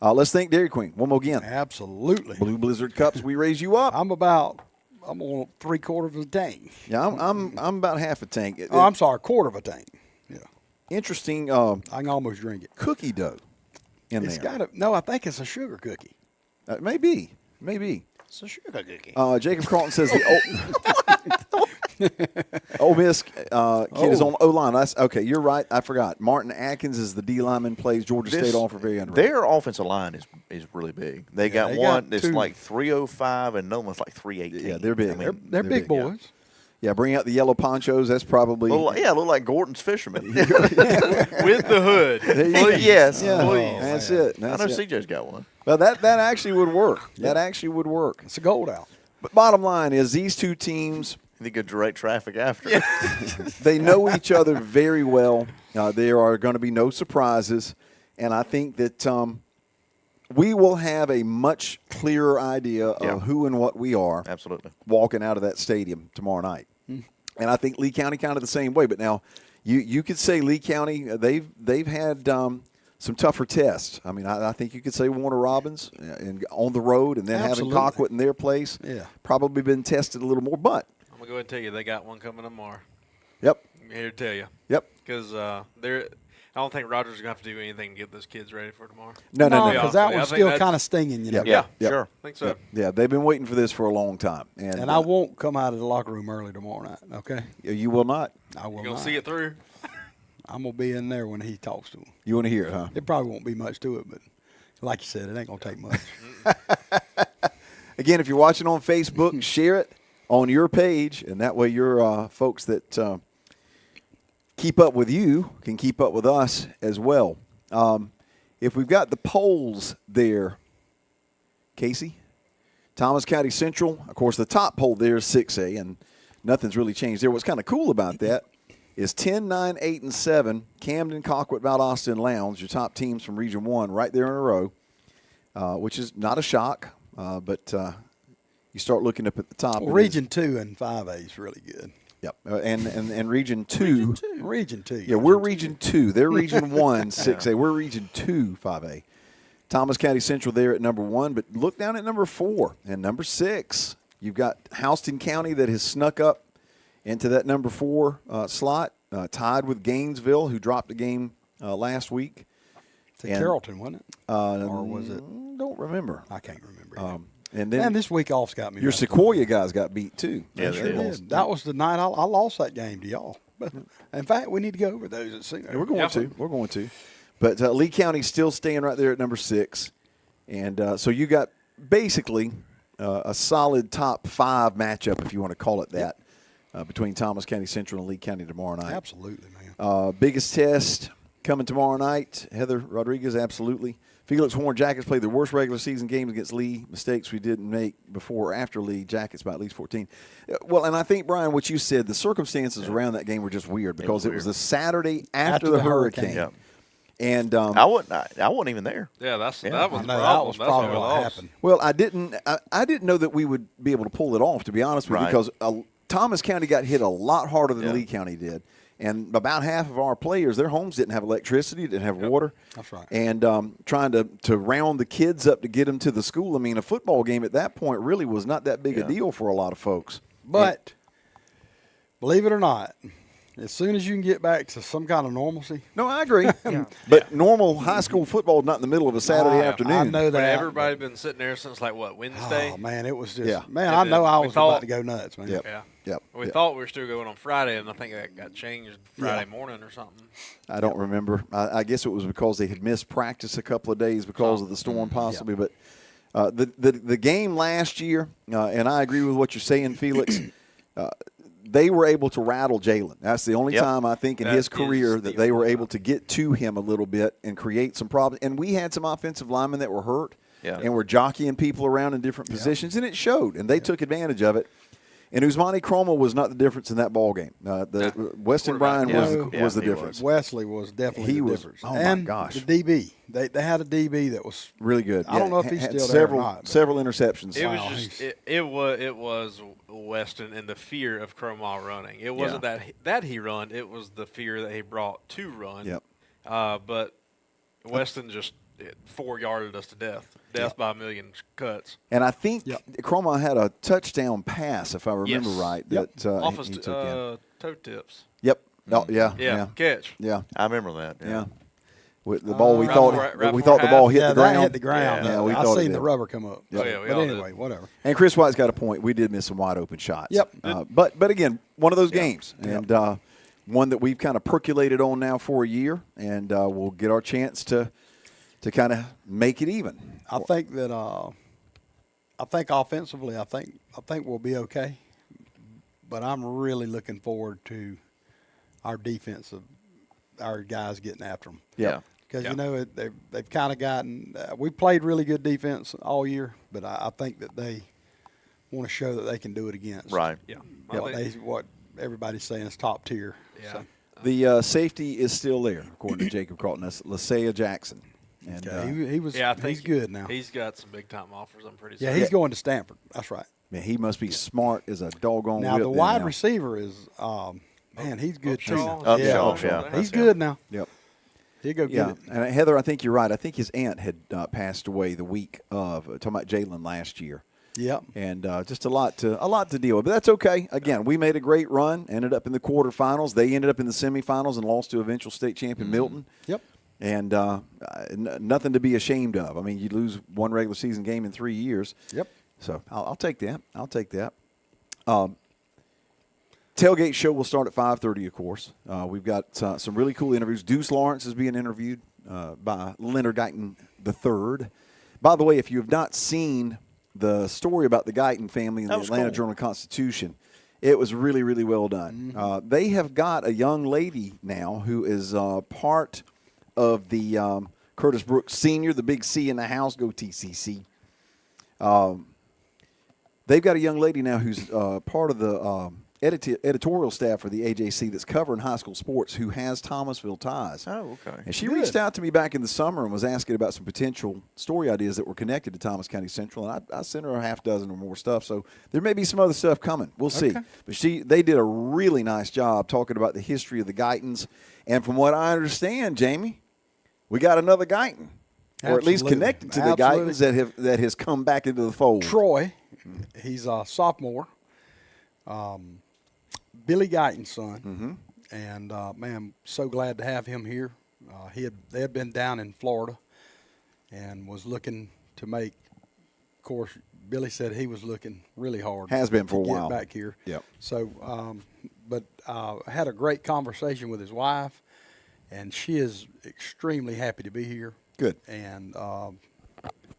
Let's thank Dairy Queen one more again. Absolutely. Blue Blizzard cups, we raise you up. I'm on 3/4 of a tank. Yeah, I'm about half a tank. I'm sorry, 1/4 of a tank. Yeah. Interesting. I can almost drink it. Cookie dough in It's there. got no, I think it's a sugar cookie. Maybe. It's a sugar cookie. Jacob Carlton says the Ole Miss kid is on O-line. That's okay. You're right. I forgot. Martin Atkins is the D lineman. Plays Georgia State offer very underrated. Their offensive line is really big. They got one that's like 305 and another one's like 318. Yeah, they're big. I mean, They're big boys. Yeah, bring out the yellow ponchos. That's probably look like Gordon's fisherman. With the hood. Yes, Yeah, please. that's it. I That's know it. CJ's got one. Well, that actually would work. That actually would work. It's a gold out. But bottom line is these two teams, They could direct traffic after. they know each other very well. There are going to be no surprises, and I think that we will have a much clearer idea of who and what we are. Absolutely. Walking out of that stadium tomorrow night. And I think Lee County kind of the same way. But now you could say Lee County, they've had some tougher tests. I mean, I think you could say Warner Robins on the road and then Absolutely. having Colquitt in their place. Yeah. Probably been tested a little more. But I'm going to go ahead and tell you, they got one coming tomorrow. Yep. I'm here to tell you. Yep. Because I don't think Rogers is going to have to do anything to get those kids ready for tomorrow. No. Because that I one's think still that's- kind of stinging, you know. Yep. Yeah, Yep. sure. I think so. Yep. Yeah, they've been waiting for this for a long time. And I won't come out of the locker room early tomorrow night, okay? You will not. I will You're going not. to see it through? I'm going to be in there when he talks to him. You want to hear it, huh? It probably won't be much to it, but like you said, it ain't going to take much. Again, if you're watching on Facebook, share it on your page, and that way your folks that keep up with you can keep up with us as well. If we've got the polls there, Casey, Thomas County Central, of course, the top poll there is 6A, and nothing's really changed there. What's kind of cool about that is 10, 9, 8, and 7, Camden, Colquitt, Valdosta, and Lowndes, your top teams from Region 1 right there in a row, which is not a shock, but you start looking up at the top. Well, Region 2 and 5A is really good. Yep, and Region 2. Region 2. Yeah, we're Region 2. They're Region 1, 6A. We're Region 2, 5A. Thomas County Central there at number 1, but look down at number 4 and number 6. You've got Houston County that has snuck up into that number 4 slot, tied with Gainesville, who dropped a game last week. It's Carrollton, wasn't it? Or was it? Don't remember. I can't remember. And then Man, this week off's got me. your messed up. Sequoia guys got beat too. Yeah, Sure they did. lost. That was the night I lost that game to y'all. But in fact, we need to go over those at soon. Yeah, we're going to. We're going to. But Lee County's still staying right there at number 6. And so you got basically a solid top 5 matchup, if you want to call it that, between Thomas County Central and Lee County tomorrow night. Absolutely, man. Biggest test coming tomorrow night. Heather Rodriguez, absolutely. Felix Horn Jackets played their worst regular season games against Lee. Mistakes we didn't make before or after Lee. Jackets by at least 14. Well, and I think, Brian, what you said, the circumstances around that game were just weird because it was the Saturday after the hurricane. Yeah. And I wasn't even there. Yeah, that was the I know problem. that was That's why probably we what lost. happened. well, I didn't know that we would be able to pull it off, to be honest with you, Right. because Thomas County got hit a lot harder than Yeah. Lee County did. And about half of our players, their homes didn't have electricity, didn't have water. That's right. And trying to round the kids up to get them to the school. I mean, a football game at that point really was not that big a deal for a lot of folks. But believe it or not, as soon as you can get back to some kind of normalcy, No, I agree. But normal high school football is not in the middle of a Saturday afternoon. I know But that. everybody been sitting there since like what, Wednesday? Oh man, it was just Yeah. man. And I know then I we was thought- about to go nuts, man. Yep. Yeah. Yep. We Yep. thought we were still going on Friday, and I think that got changed Friday morning or something. I don't remember. I guess it was because they had missed practice a couple of days because of the storm, possibly. But the game last year, and I agree with what you're saying, Felix. They were able to rattle Jalen. That's the only Yep. time I think in That his is career the that they were only able to get to him a little bit and create some problems. And we had some offensive linemen that were hurt Yeah. and were jockeying people around in different positions, and it showed. And they took advantage of it. And Usmani Chroma was not the difference in that ball game. Weston Bryan was the difference. Wesley was definitely the difference. Oh, and my gosh. The DB. They had a DB that was really good. I don't know if he's had still several, there or not. Several interceptions. It was Weston and the fear of Cromwell running. It wasn't that he run. It was the fear that he brought to run. Yep. But Weston just 4-yarded us to death by a million cuts. And I think Cromwell had a touchdown pass, if I remember right. That off his he took in. toe tips. Yep. Oh, yeah. Catch. Yeah. I remember that. Yeah. With the ball, we right thought the ball hit the ground. That hit the ground. Yeah, I seen the rubber come up. Yep. Oh, yeah, we but all anyway, did. whatever. And Chris White's got a point. We did miss some wide open shots. Yep. But again, one of those games, and one that we've kind of percolated on now for a year, and we'll get our chance to kind of make it even. I think that I think offensively, I think we'll be okay. But I'm really looking forward to our defensive, our guys getting after them. Yeah. Because, they've kind of gotten we played really good defense all year, but I think that they want to show that they can do it against. Right. Yeah. What everybody's saying is top tier. Yeah. So. The safety is still there, according to Jacob Carlton. That's Lasea Jackson. And he was. I think he's good now. He's got some big time offers. I'm pretty Yeah, certain. he's going to Stanford. That's right. man, he must be smart as a doggone Now whip the then wide now. receiver is man, he's good too. Upshaw, yeah. He's good now. Yep. He'll go get Yeah, it. and Heather, I think you're right. I think his aunt had passed away the week of talking about Jalen last year. Yep. And just a lot to deal with. But that's okay. Again, we made a great run, ended up in the quarterfinals. They ended up in the semifinals and lost to eventual state champion Milton. Yep. And nothing to be ashamed of. I mean, you lose one regular season game in 3 years. Yep. So I'll take that. I'll take that. Tailgate show will start at 5:30, of course. We've got some really cool interviews. Deuce Lawrence is being interviewed by Leonard Guyton III. By the way, if you have not seen the story about the Guyton family in the Atlanta Journal-Constitution, it was really, really well done. Mm-hmm. They have got a young lady now who is part of the Curtis Brooks Sr., the big C in the house. Go TCC. They've got a young lady now who's part of the editorial staff for the AJC that's covering high school sports who has Thomasville ties. Oh, okay. And she reached out to me back in the summer and was asking about some potential story ideas that were connected to Thomas County Central. And I sent her a half dozen or more stuff. So there may be some other stuff coming. We'll see. But they did a really nice job talking about the history of the Guytons. And from what I understand, Jamie, we got another Guyton. Or at least connected to the Guytons that has come back into the fold. Troy, he's a sophomore. Billy Guyton's son, and man, so glad to have him here. They had been down in Florida, and was looking to make. Of course, Billy said he was looking really hard. Has been for a while back here. Yep. So, but I had a great conversation with his wife, and she is extremely happy to be here. Good. And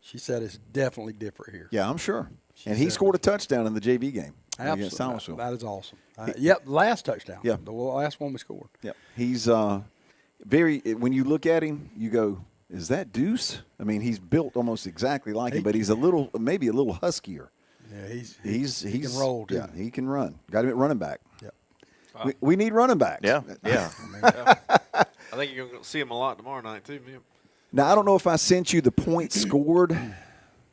she said it's definitely different here. Yeah, I'm sure. And he scored a touchdown in the JV game against Thomasville. That is awesome. Yep, last touchdown. Yeah. The last one we scored. Yep. He's when you look at him, you go, is that Deuce? I mean, he's built almost exactly like him, but he's maybe a little huskier. Yeah, he can roll too. Yeah, he can run. Got him at running back. Yep. We need running backs. Yeah. I think you're going to see him a lot tomorrow night too, man. Now, I don't know if I sent you the points scored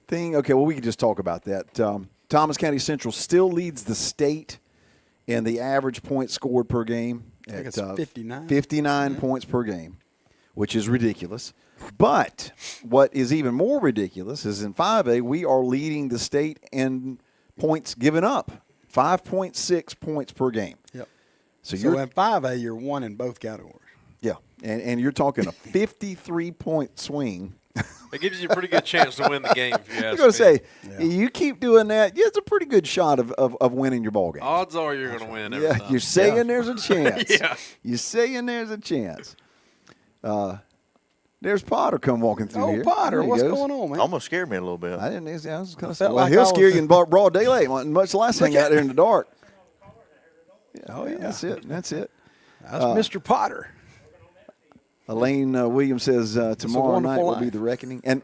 thing. Okay, well, we can just talk about that. Thomas County Central still leads the state in the average points scored per game I think at it's 59. 59 points per game, which is ridiculous. But what is even more ridiculous is in 5A, we are leading the state in points given up, 5.6 points per game. Yep. So in 5A, you're one in both categories. Yeah, and you're talking a 53-point swing. It gives you a pretty good chance to win the game. If you ask I was going to me. say, you keep doing that, it's a pretty good shot of winning your ball game. Odds are you're going to win every time. You're saying there's a chance. Yeah. You're saying there's a chance. There's Potter come walking through here. Oh, Potter, There he what's goes. going on, man? Almost scared me a little bit. I didn't. I was going to say, felt well, like he'll I scare was- you in broad daylight, much less hang out there in the dark. Yeah, oh, yeah, that's it. That's it. That's Mr. Potter. Elaine Williams says tomorrow wonderful night will be life. the reckoning. And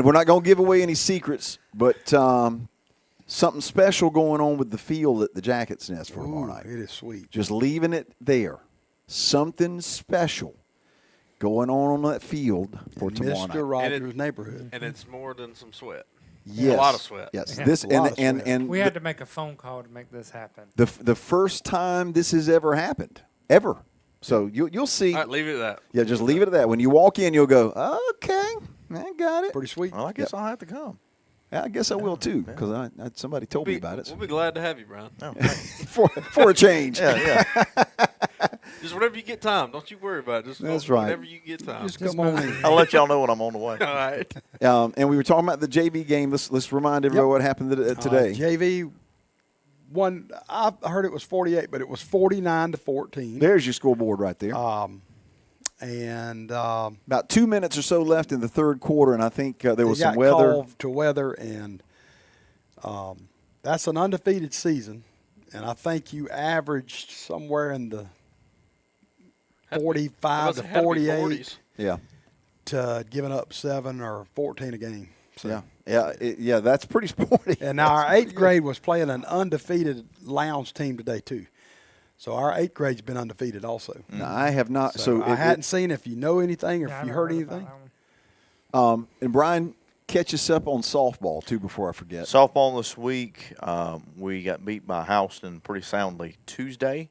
we're not going to give away any secrets, but something special going on with the field at the Jackets Nest for tomorrow night. It is sweet. Just leaving it there. Something special going on that field for tomorrow night. Mr. Rogers' neighborhood. And it's more than some sweat. Yes. A lot of sweat. Yes. Yeah, This a lot of sweat. and We had to make a phone call to make this happen. the first time this has ever happened. Ever. So you'll see. All right, leave it at that. Yeah, just leave it at that. When you walk in, you'll go, okay, I got it. Pretty sweet. Well, I guess I'll have to come. I guess I will too, because somebody told me about it. We'll be glad to have you, Brian. No. for a change. Yeah. Just whenever you get time. Don't you worry about it. Just That's right. whenever you get time. Just come on in. I'll let y'all know when I'm on the way. All right. And we were talking about the JV game. Let's remind everybody what happened today. JV won. I heard it was 48, but it was 49-14. There's your scoreboard right there. And About 2 minutes or so left in the third quarter, and I think there was they some got weather. called to weather, and that's an undefeated season. And I think you averaged somewhere in the 45 to 48 Yeah. to giving up 7 or 14 a game. So. Yeah, that's pretty sporty. And now our 8th grade was playing an undefeated Lounge team today too. So our 8th grade's been undefeated also. No, I have not. So I hadn't seen if you know anything or Yeah, I if you never heard about anything. that one. And Brian, catch us up on softball too before I forget. Softball this week, we got beat by Houston pretty soundly Tuesday,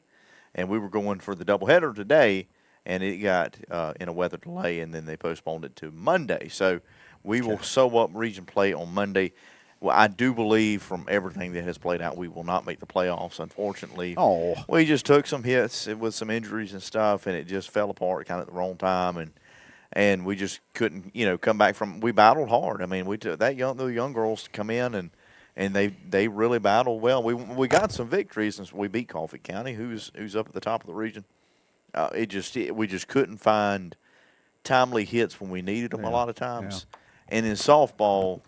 and we were going for the doubleheader today, and it got in a weather delay, and then they postponed it to Monday. So we will sew up region play on Monday. Well, I do believe from everything that has played out, we will not make the playoffs, unfortunately. Oh. We just took some hits with some injuries and stuff, and it just fell apart kind of at the wrong time, and we just couldn't, come back from. We battled hard. I mean, we took the young girls to come in, and they really battled well. We got some victories since we beat Coffee County, who's up at the top of the region. We just couldn't find timely hits when we needed them a lot of times. And in softball,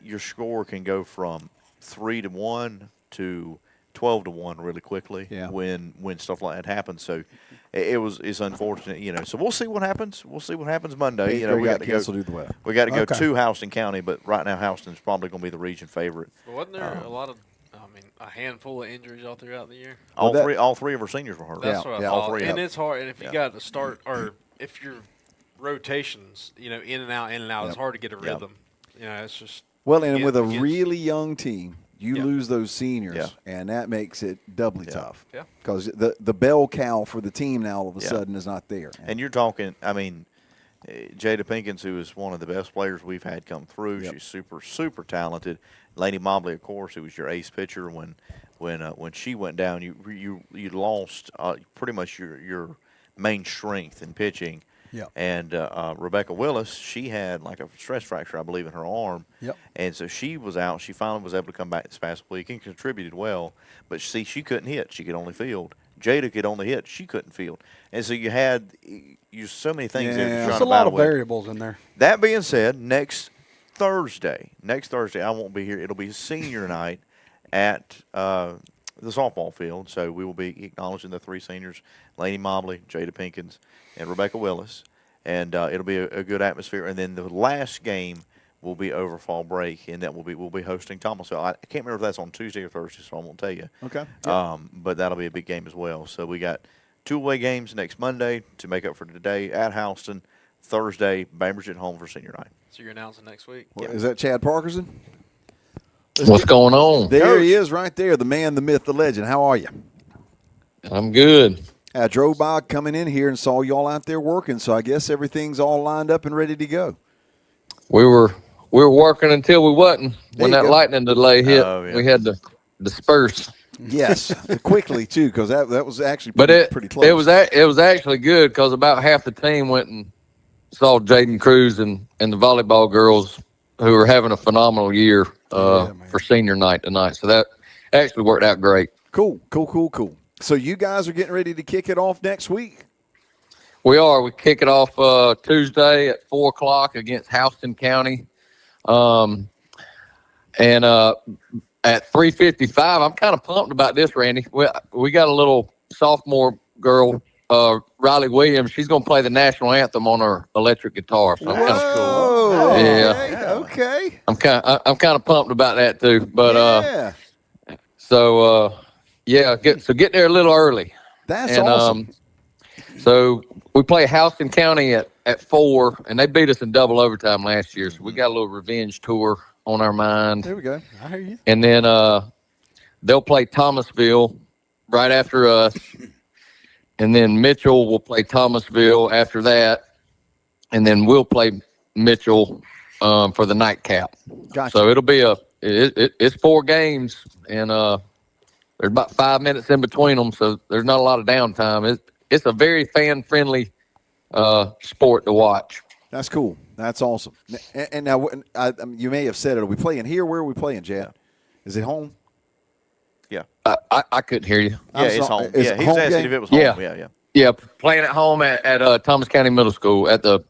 your score can go from 3-1 to 12-1 really quickly when stuff like that happens. So it's unfortunate, So we'll see what happens. We'll see what happens Monday. We got to go. We got to go to Houston County, but right now Houston's probably going to be the region favorite. But wasn't there a handful of injuries all throughout the year? All three of our seniors were hurt. That's what I all thought. three. And it's hard. And if you got to start, or if your rotations, in and out, it's hard to get a rhythm. It's just. Well, and with a really young team, you lose those seniors, and that makes it doubly tough. Yeah. Because the bell cow for the team now all of a sudden is not there. And you're talking, Jada Pinkins, who is one of the best players we've had come through. She's super, super talented. Lady Mobley, of course, who was your ace pitcher when she went down, you lost pretty much your main strength in pitching. Yep. And Rebecca Willis, she had like a stress fracture, I believe, in her arm. Yep. And so she was out. She finally was able to come back this past week and contributed well. But see, she couldn't hit. She could only field. Jada could only hit. She couldn't field. And so you had so many things that you're trying There's to a lot battle of with. variables in there. That being said, next Thursday, I won't be here. It'll be senior night at the softball field. So we will be acknowledging the 3 seniors, Lady Mobley, Jada Pinkins, and Rebecca Willis. And it'll be a good atmosphere. And then the last game will be over fall break, and we'll be hosting Thomasville. I can't remember if that's on Tuesday or Thursday, so I won't tell you. Okay. But that'll be a big game as well. So we got 2 away games next Monday to make up for today at Houston. Thursday, Bainbridge at home for senior night. So you're announcing next week? Well, is that Chad Parkerson? What's going on? There he is right there, the man, the myth, the legend. How are you? I'm good. I drove by coming in here and saw y'all out there working, so I guess everything's all lined up and ready to go. We were working until we wasn't. When that lightning delay hit, we had to disperse. Yes, quickly too, because that was actually pretty close. It was actually good because about half the team went and saw Jaden Cruz and the volleyball girls who are having a phenomenal year for senior night tonight. So that actually worked out great. Cool. So you guys are getting ready to kick it off next week? We are. We kick it off Tuesday at 4:00 against Houston County. And at 3:55, I'm kind of pumped about this, Randy. We got a little sophomore girl, Riley Williams. She's going to play the national anthem on her electric guitar. So I'm kind of cool. Oh, Yeah. Okay. I'm kind of pumped about that too. But Yeah. Get there a little early. That's awesome. So we play Houston County at 4, and they beat us in double overtime last year. So we got a little revenge tour on our mind. There we go. I hear you. And then they'll play Thomasville right after us. And then Mitchell will play Thomasville after that. And then we'll play Mitchell for the nightcap. Gotcha. So it'll be it's 4 games, and there's about 5 minutes in between them, so there's not a lot of downtime. It's a very fan-friendly sport to watch. That's cool. That's awesome. And now, you may have said it. Are we playing here? Where are we playing, Chad? Is it home? Yeah. I couldn't hear you. Yeah, it's home. Is Yeah, it he was home asking game? if it was home. Yeah. Yeah. Playing at home at Thomas County Middle School at the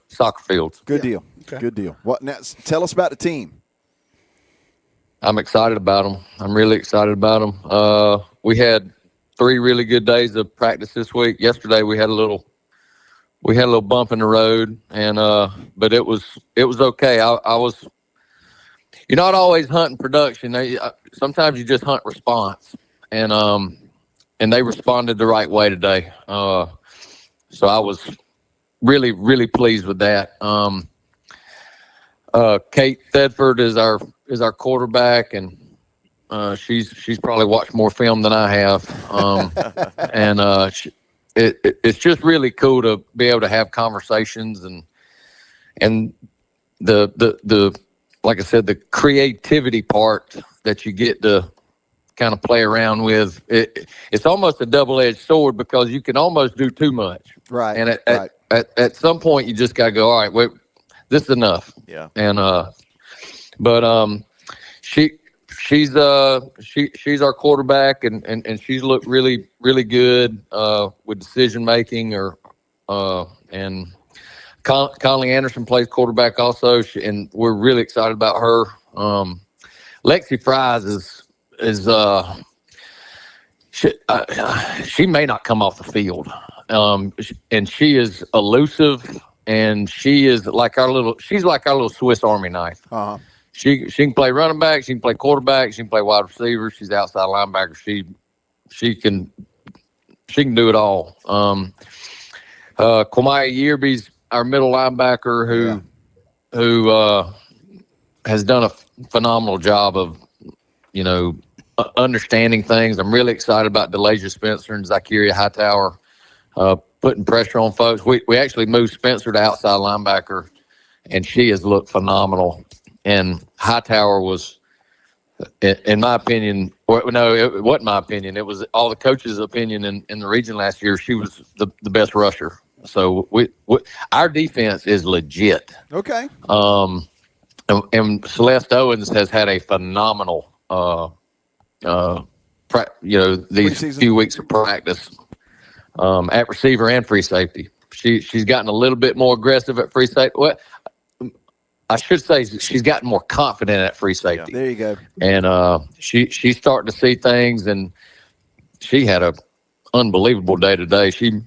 soccer fields. Good deal. Okay. Good deal. What now? Tell us about the team. I'm excited about them. I'm really excited about them. We had 3 really good days of practice this week. Yesterday we had a little bump in the road, and but it was okay. I was, you're not always hunting production. Sometimes you just hunt response, and they responded the right way today. So I was really, really pleased with that. Kate Thedford is our quarterback, and she's probably watched more film than I have. And it's just really cool to be able to have conversations and the like I said, the creativity part that you get to kind of play around with. It's almost a double-edged sword because you can almost do too much. Right. And right. at some point you just got to go, all right, wait, this is enough. Yeah. And she's our quarterback, and she's looked really, really good with decision making. And Conley Anderson plays quarterback also, and we're really excited about her. Lexi Fries is she may not come off the field, and she is elusive, and she's like our little Swiss Army knife. Uh-huh. She can play running back, she can play quarterback, she can play wide receiver, she's outside linebacker. She can do it all. Kwamaya Yearby's our middle linebacker who has done a phenomenal job of understanding things. I'm really excited about Delasia Spencer and Zakiria Hightower putting pressure on folks. We actually moved Spencer to outside linebacker, and she has looked phenomenal. And Hightower was, in my opinion, no, it wasn't my opinion. It was all the coaches' opinion in the region last year. She was the best rusher. So our defense is legit. Okay. And Celeste Owens has had a phenomenal, these few weeks of practice at receiver and free safety. She's gotten a little bit more aggressive at free safety. Well, I should say she's gotten more confident at free safety. Yeah. There you go. And she's starting to see things, and she had a unbelievable day today. She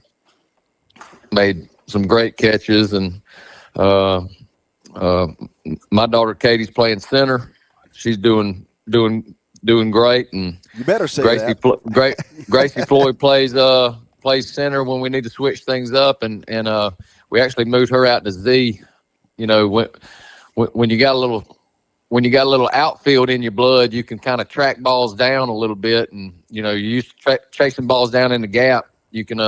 made some great catches, and my daughter Katie's playing center. She's doing great, and You better say Gracie that. Gracie Floyd plays center when we need to switch things up, and we actually moved her out to Z. When you got a little outfield in your blood, you can kind of track balls down a little bit, and you used to chasing balls down in the gap. You can.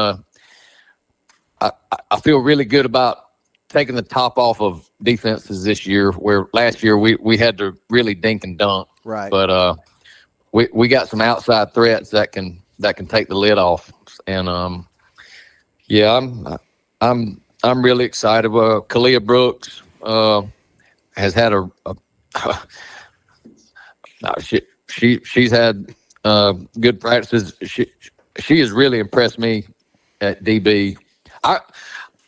I feel really good about taking the top off of defenses this year, where last year we had to really dink and dunk. Right. But we got some outside threats that can take the lid off, and I'm really excited. Kalia Brooks has had she's had good practices. She has really impressed me at DB.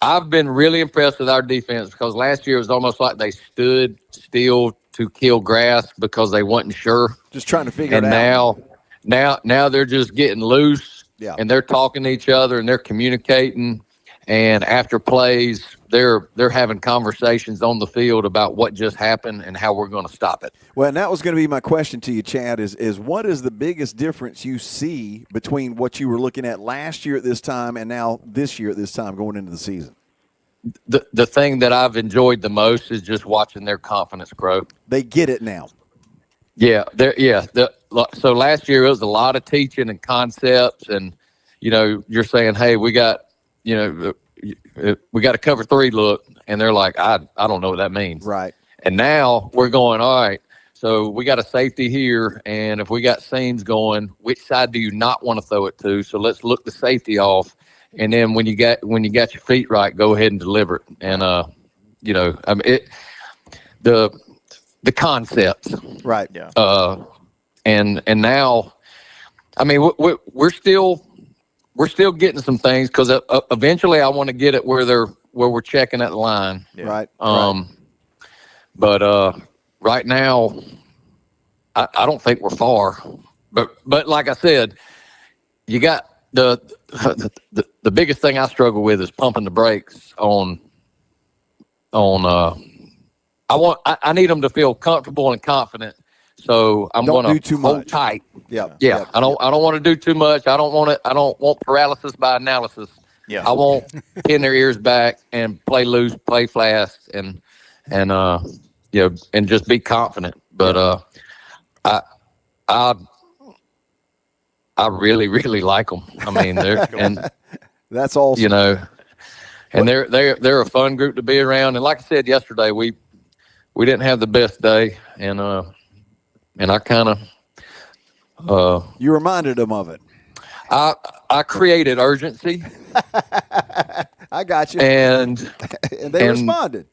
I've been really impressed with our defense because last year it was almost like they stood still to kill grass because they wasn't sure. Just trying to figure it out. And now they're just getting loose. Yeah. And they're talking to each other and they're communicating. And after plays, they're having conversations on the field about what just happened and how we're going to stop it. Well, and that was going to be my question to you, Chad, is what is the biggest difference you see between what you were looking at last year at this time and now this year at this time going into the season? The thing that I've enjoyed the most is just watching their confidence grow. They get it now. Yeah, so last year it was a lot of teaching and concepts, and you're saying, hey, we got a cover 3 look, and they're like, I don't know what that means. Right. And now we're going, all right, so we got a safety here, and if we got seams going, which side do you not want to throw it to? So let's look the safety off, and then when you got your feet right, go ahead and deliver it. And the concepts, right? Yeah. And now, I mean, we're still getting some things because eventually I want to get it where we're checking at the line. Yeah. Right. But right now, I don't think we're far. But like I said, you got the biggest thing I struggle with is pumping the brakes on. I need them to feel comfortable and confident. So I'm going to hold tight. Yeah. I don't want to do too much. I don't want paralysis by analysis. Yeah. I want pin their ears back and play loose, play fast, and just be confident. But I really, really like them. I mean, that's awesome. And they're a fun group to be around. And like I said yesterday, we didn't have the best day, and I kind of you reminded them of it. I created urgency. I got you. And they responded.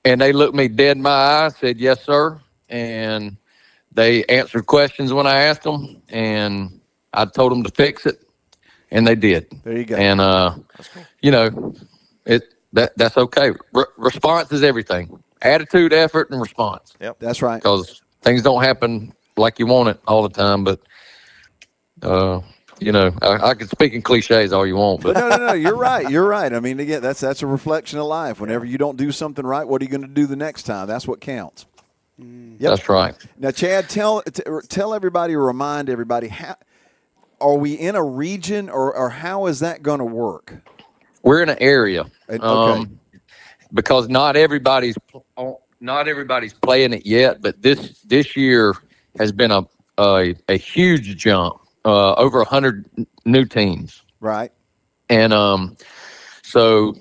And they looked me dead in my eye, said, yes, sir. And they answered questions when I asked them, and I told them to fix it, and they did. There you go. And, that's okay. Response is everything. Attitude, effort, and response. Yep. That's right. Because things don't happen like you want it all the time, but I could speak in cliches all you want, but no, you're right. You're right. I mean, again, that's a reflection of life. Whenever you don't do something right, what are you going to do the next time? That's what counts. Yep. That's right. Now, Chad, tell everybody or remind everybody, how are we in a region or how is that going to work? We're in an area. Okay. Because not everybody's playing it yet, but this year has been a huge jump. Over 100 new teams. Right. And so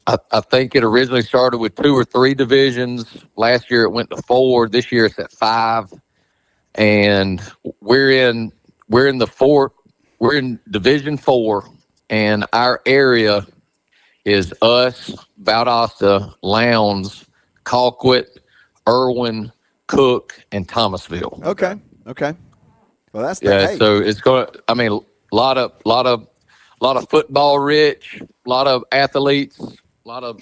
I think it originally started with 2 or 3 divisions. Last year it went to 4. This year it's at 5. And we're in Division 4, and our area is us, Valdosta, Lowndes, Colquitt, Irwin, Cook, and Thomasville. Okay. Well, that's So it's going to. I mean, a lot of football rich, a lot of athletes, a lot of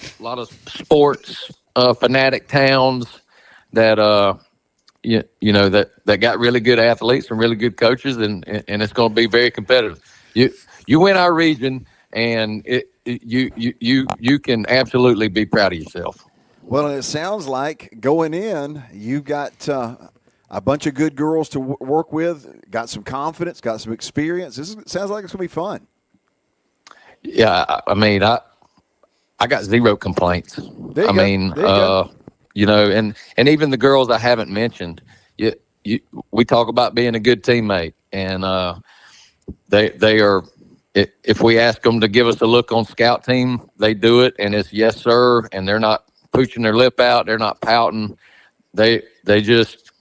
sports fanatic towns that that got really good athletes and really good coaches, and it's going to be very competitive. You win our region, and you can absolutely be proud of yourself. Well, and it sounds like going in, you got a bunch of good girls to work with, got some confidence, got some experience. Sounds like it's going to be fun. Yeah, I mean, I got 0 complaints. There you go. And even the girls I haven't mentioned, we talk about being a good teammate, and they are. If we ask them to give us a look on scout team, they do it, and it's yes, sir, and they're not pushing their lip out, they're not pouting. They just.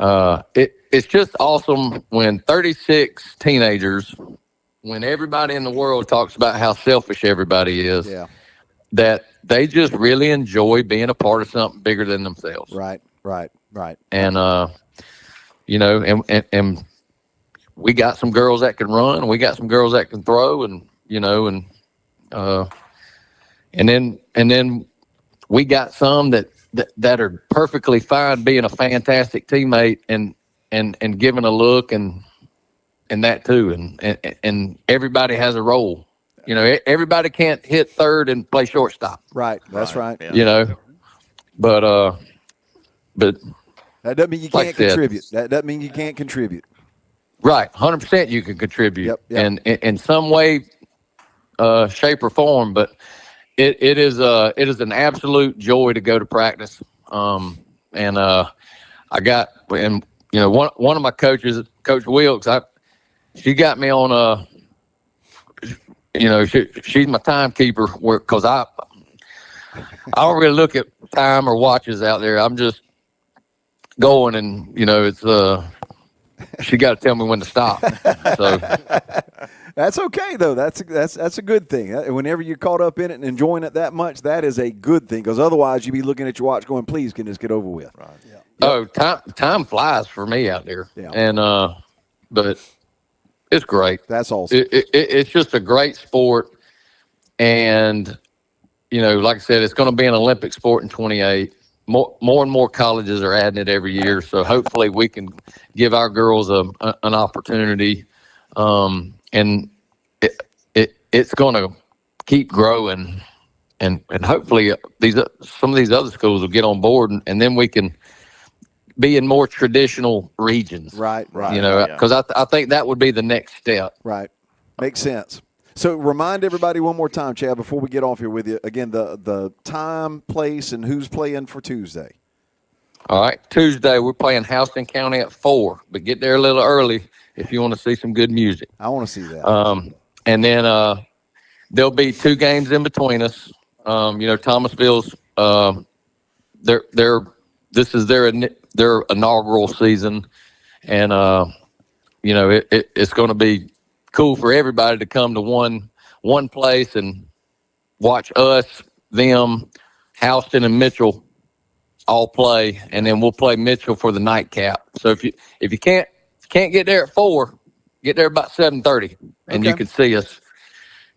It's just awesome when 36 teenagers, when everybody in the world talks about how selfish everybody is, that they just really enjoy being a part of something bigger than themselves. Right. And, and we got some girls that can run, we got some girls that can throw, and then we got some that are perfectly fine being a fantastic teammate and giving a look and that too. And everybody has a role, everybody can't hit third and play shortstop. Right. That's right. Yeah. But that doesn't mean you like can't I said, contribute. That doesn't mean you can't contribute. Right. 100% you can contribute Yep. and in some way, shape or form, but it is an absolute joy to go to practice. I got, and one of my coaches, Coach Wilkes, she got me on she's my timekeeper because I don't really look at time or watches out there. I'm just going, and it's she got to tell me when to stop. So that's okay though. That's a good thing. Whenever you're caught up in it and enjoying it that much, that is a good thing. Because otherwise, you'd be looking at your watch, going, "Please, can this get over with?" Right. Yeah. Oh, time flies for me out there. Yeah. And but it's great. That's awesome. It's just a great sport, and like I said, it's going to be an Olympic sport in 28. More and more colleges are adding it every year, so hopefully we can give our girls an opportunity, and it's going to keep growing, and hopefully some of these other schools will get on board, and then we can be in more traditional regions. Right. Because I think that would be the next step. Right. Makes sense. So remind everybody one more time, Chad, before we get off here with you. Again, the time, place, and who's playing for Tuesday. All right. Tuesday, we're playing Houston County at 4, but get there a little early if you want to see some good music. I want to see that. And then there'll be 2 games in between us. Thomasville's this is their inaugural season, and it's going to be cool for everybody to come to one place and watch us, them, Houston, and Mitchell all play, and then we'll play Mitchell for the nightcap. So if you can't get there at 4, get there about 7:30, and you can see us.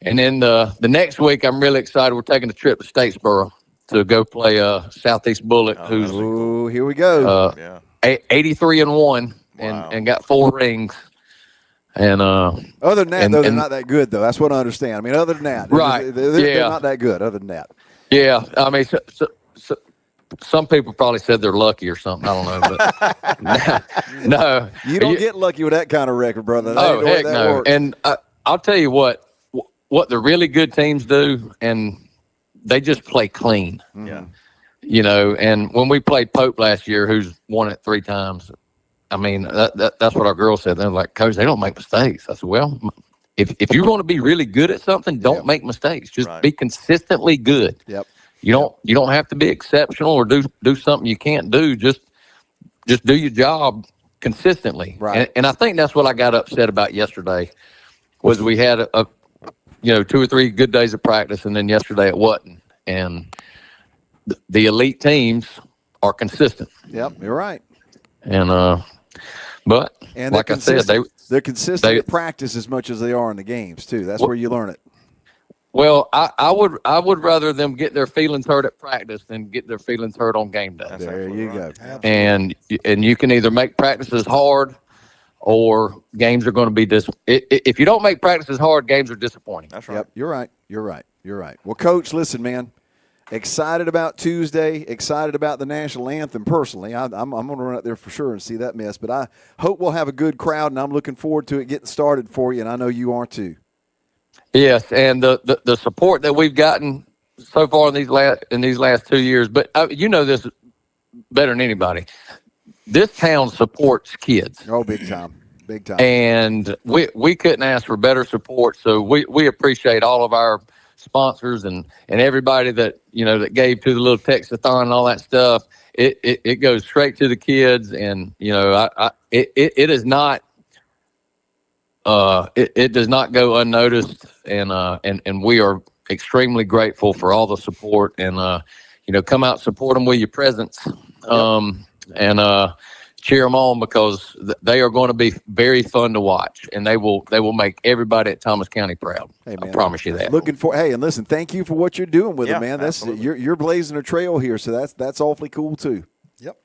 And then the next week, I'm really excited. We're taking a trip to Statesboro to go play Southeast Bullet, who's here we go. 83-1 and got 4 rings. And other than that, though, they're not that good, though. That's what I understand. I mean, other than that, they're not that good. Other than that, yeah. I mean, so some people probably said they're lucky or something. I don't know, but no, you don't get lucky with that kind of record, brother. Oh, heck no! Works. And I'll tell you what the really good teams do, and they just play clean. Yeah. And when we played Pope last year, who's won it 3 times. I mean, that's what our girls said. They're like, "Coach, they don't make mistakes." I said, "Well, if you're going to be really good at something, don't make mistakes. Just be consistently good. Yep. You don't have to be exceptional or do something you can't do. Just do your job consistently." Right. And I think that's what I got upset about yesterday. Was we had a 2 or 3 good days of practice, and then yesterday it wasn't. And the elite teams are consistent. Yep, you're right. And but like I said, they're consistent at practice as much as they are in the games too. That's where you learn it. Well, I would rather them get their feelings hurt at practice than get their feelings hurt on game day. There you go. And you can either make practices hard, or games are going to be if you don't make practices hard, games are disappointing. That's right. Yep, you're right. Well, Coach, listen, man. Excited about Tuesday. Excited about the national anthem. Personally, I'm going to run out there for sure and see that mess. But I hope we'll have a good crowd, and I'm looking forward to it getting started for you. And I know you are too. Yes, and the support that we've gotten so far in these last 2 years. But you know this better than anybody. This town supports kids. Oh, big time. And we couldn't ask for better support. So we appreciate all of our sponsors and everybody that that gave to the little textathon and all that stuff. It goes straight to the kids, and it is not it does not go unnoticed, and we are extremely grateful for all the support, and come out and support them with your presence, and cheer them on, because they are going to be very fun to watch, and they will make everybody at Thomas County proud. Hey, man, I promise you that. Hey, and listen, thank you for what you're doing with it, man. That's absolutely. you're blazing a trail here, so that's awfully cool too. Yep.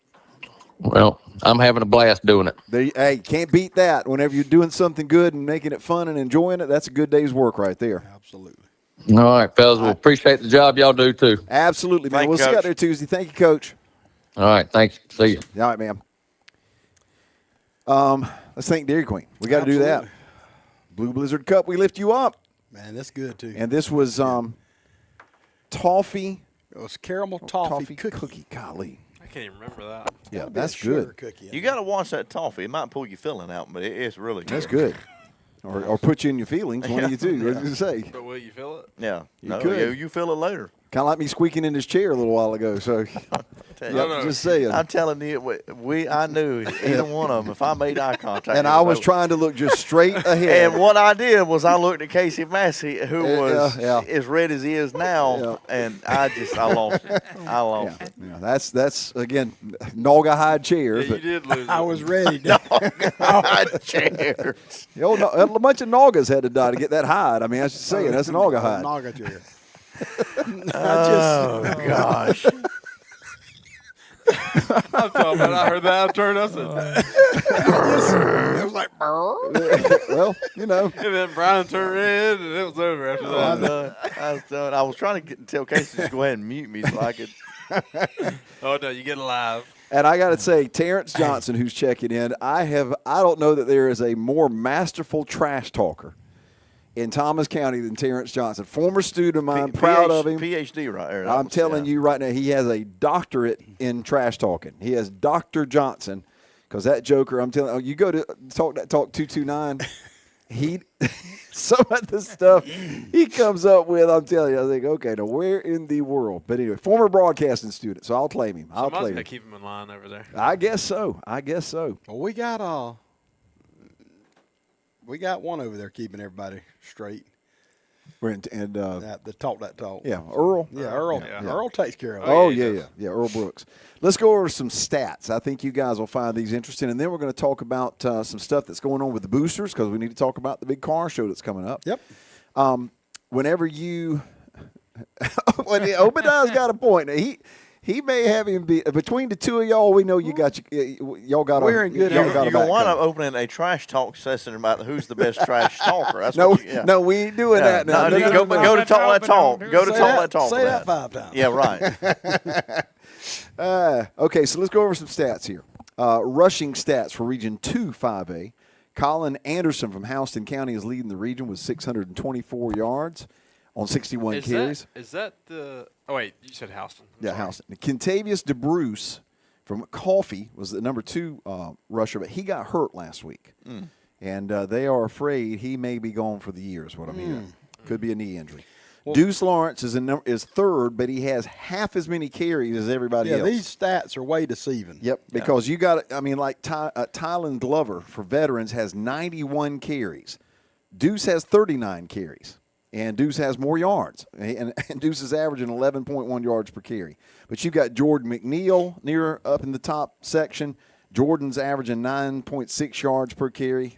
Well, I'm having a blast doing it. Hey, can't beat that. Whenever you're doing something good and making it fun and enjoying it, that's a good day's work right there. Absolutely. All right, fellas. Well, appreciate the job y'all do, too. Absolutely, man. Thank We'll you, see you out Coach. there Tuesday. Thank you, Coach. All right, thanks. See you. All right, man. Let's thank Dairy Queen. We got to do that. Blue Blizzard Cup, we lift you up. Man, that's good, too. And this was toffee. It was caramel toffee cookie. Golly. I can't even remember that. Yeah, Gotta be a that's sugar good. Cookie. You got to watch that toffee. It might pull your filling out, but it's really good. That's good. Or put you in your feelings. One of you two. What did you say? But will you feel it? Yeah. You No, could. you feel it later. Kind of like me squeaking in his chair a little while ago. So, No. just saying. I'm telling you, I knew either one of them. If I made eye contact, And I was trying to look just straight ahead. And what I did was I looked at Casey Massey, who was yeah. as red as he is now, Yeah. and I lost it. I lost it. Yeah, that's again, Naga hide chair. Yeah, but you did lose. I it. was ready. Chair. a bunch of Nagas had to die to get that hide. I mean, I was just saying, that's a Naga hide. Naga chair. Oh gosh. I'm talking about. I heard that. I turned. I said, It was like, Well, and then Brian turned red, and it was over after I was that. done. I was done. I was trying to tell Casey to go ahead and mute me so I could. Oh no, you get alive. and I got to say, Terrence Johnson, who's checking in, I don't know that there is a more masterful trash talker in Thomas County than Terrence Johnson. Former student of mine, proud of him. PhD right there. I'm telling you right now, he has a doctorate in trash talking. He has Dr. Johnson, because that joker, I'm telling you, go to Talk 229, some of the stuff he comes up with, I'm telling you, I think, okay, now where in the world? But anyway, former broadcasting student, so I'll claim him. I'll Somebody's claim got him. to keep him in line over there. I guess so. well, we got one over there keeping everybody straight. We're in, and The talk. yeah, Earl. Yeah, Earl. Yeah. Earl takes care of it. Oh, yeah, yeah, he yeah, does. yeah, Earl Brooks. Let's go over some stats. I think you guys will find these interesting. And then we're going to talk about some stuff that's going on with the boosters, because we need to talk about the big car show that's coming up. Yep. Whenever you – Obadiah's got a point. He may have him be – between the two of y'all, we know you got y'all got We're in good y'all hands. got You're a going to back wind up cover. opening a trash talk session about who's the best trash talker. That's No, what you, yeah. no, we ain't doing Yeah. that now. No, you No, go, no, but no. go to talk that talk. Go to Say talk that, that talk. say for that 5 times. Yeah, right. Okay, so let's go over some stats here. Rushing stats for Region 2 5A. Colin Anderson from Houston County is leading the region with 624 yards on 61 carries. Is that the? Oh wait, you said Houston. I'm Yeah, sorry. Houston. Contavious DeBruce from Coffee was the number 2 rusher, but he got hurt last week. And they are afraid he may be gone for the year is what I'm hearing. Could be a knee injury. Deuce Lawrence is third, but he has half as many carries as everybody Yeah, else. these stats are way deceiving. Yep, because you got, I mean, like Tylen Glover for veterans has 91 carries. Deuce has 39 carries, and Deuce has more yards. And Deuce is averaging 11.1 yards per carry. But you've got Jordan McNeil near up in the top section. Jordan's averaging 9.6 yards per carry,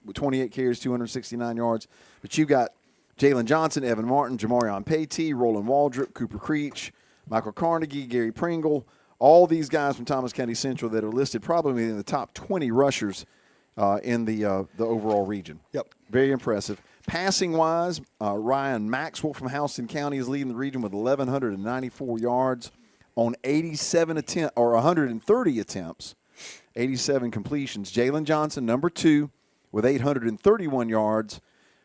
with 28 carries, 269 yards. But you've got Jalen Johnson, Evan Martin, Jamarion Patey, Roland Waldrop, Cooper Creech, Michael Carnegie, Gary Pringle, all these guys from Thomas County Central that are listed probably in the top 20 rushers in the overall region. Yep. Very impressive. Passing-wise, Ryan Maxwell from Houston County is leading the region with 1,194 yards on 130 attempts, 87 completions. Jalen Johnson, number 2, with 831 yards,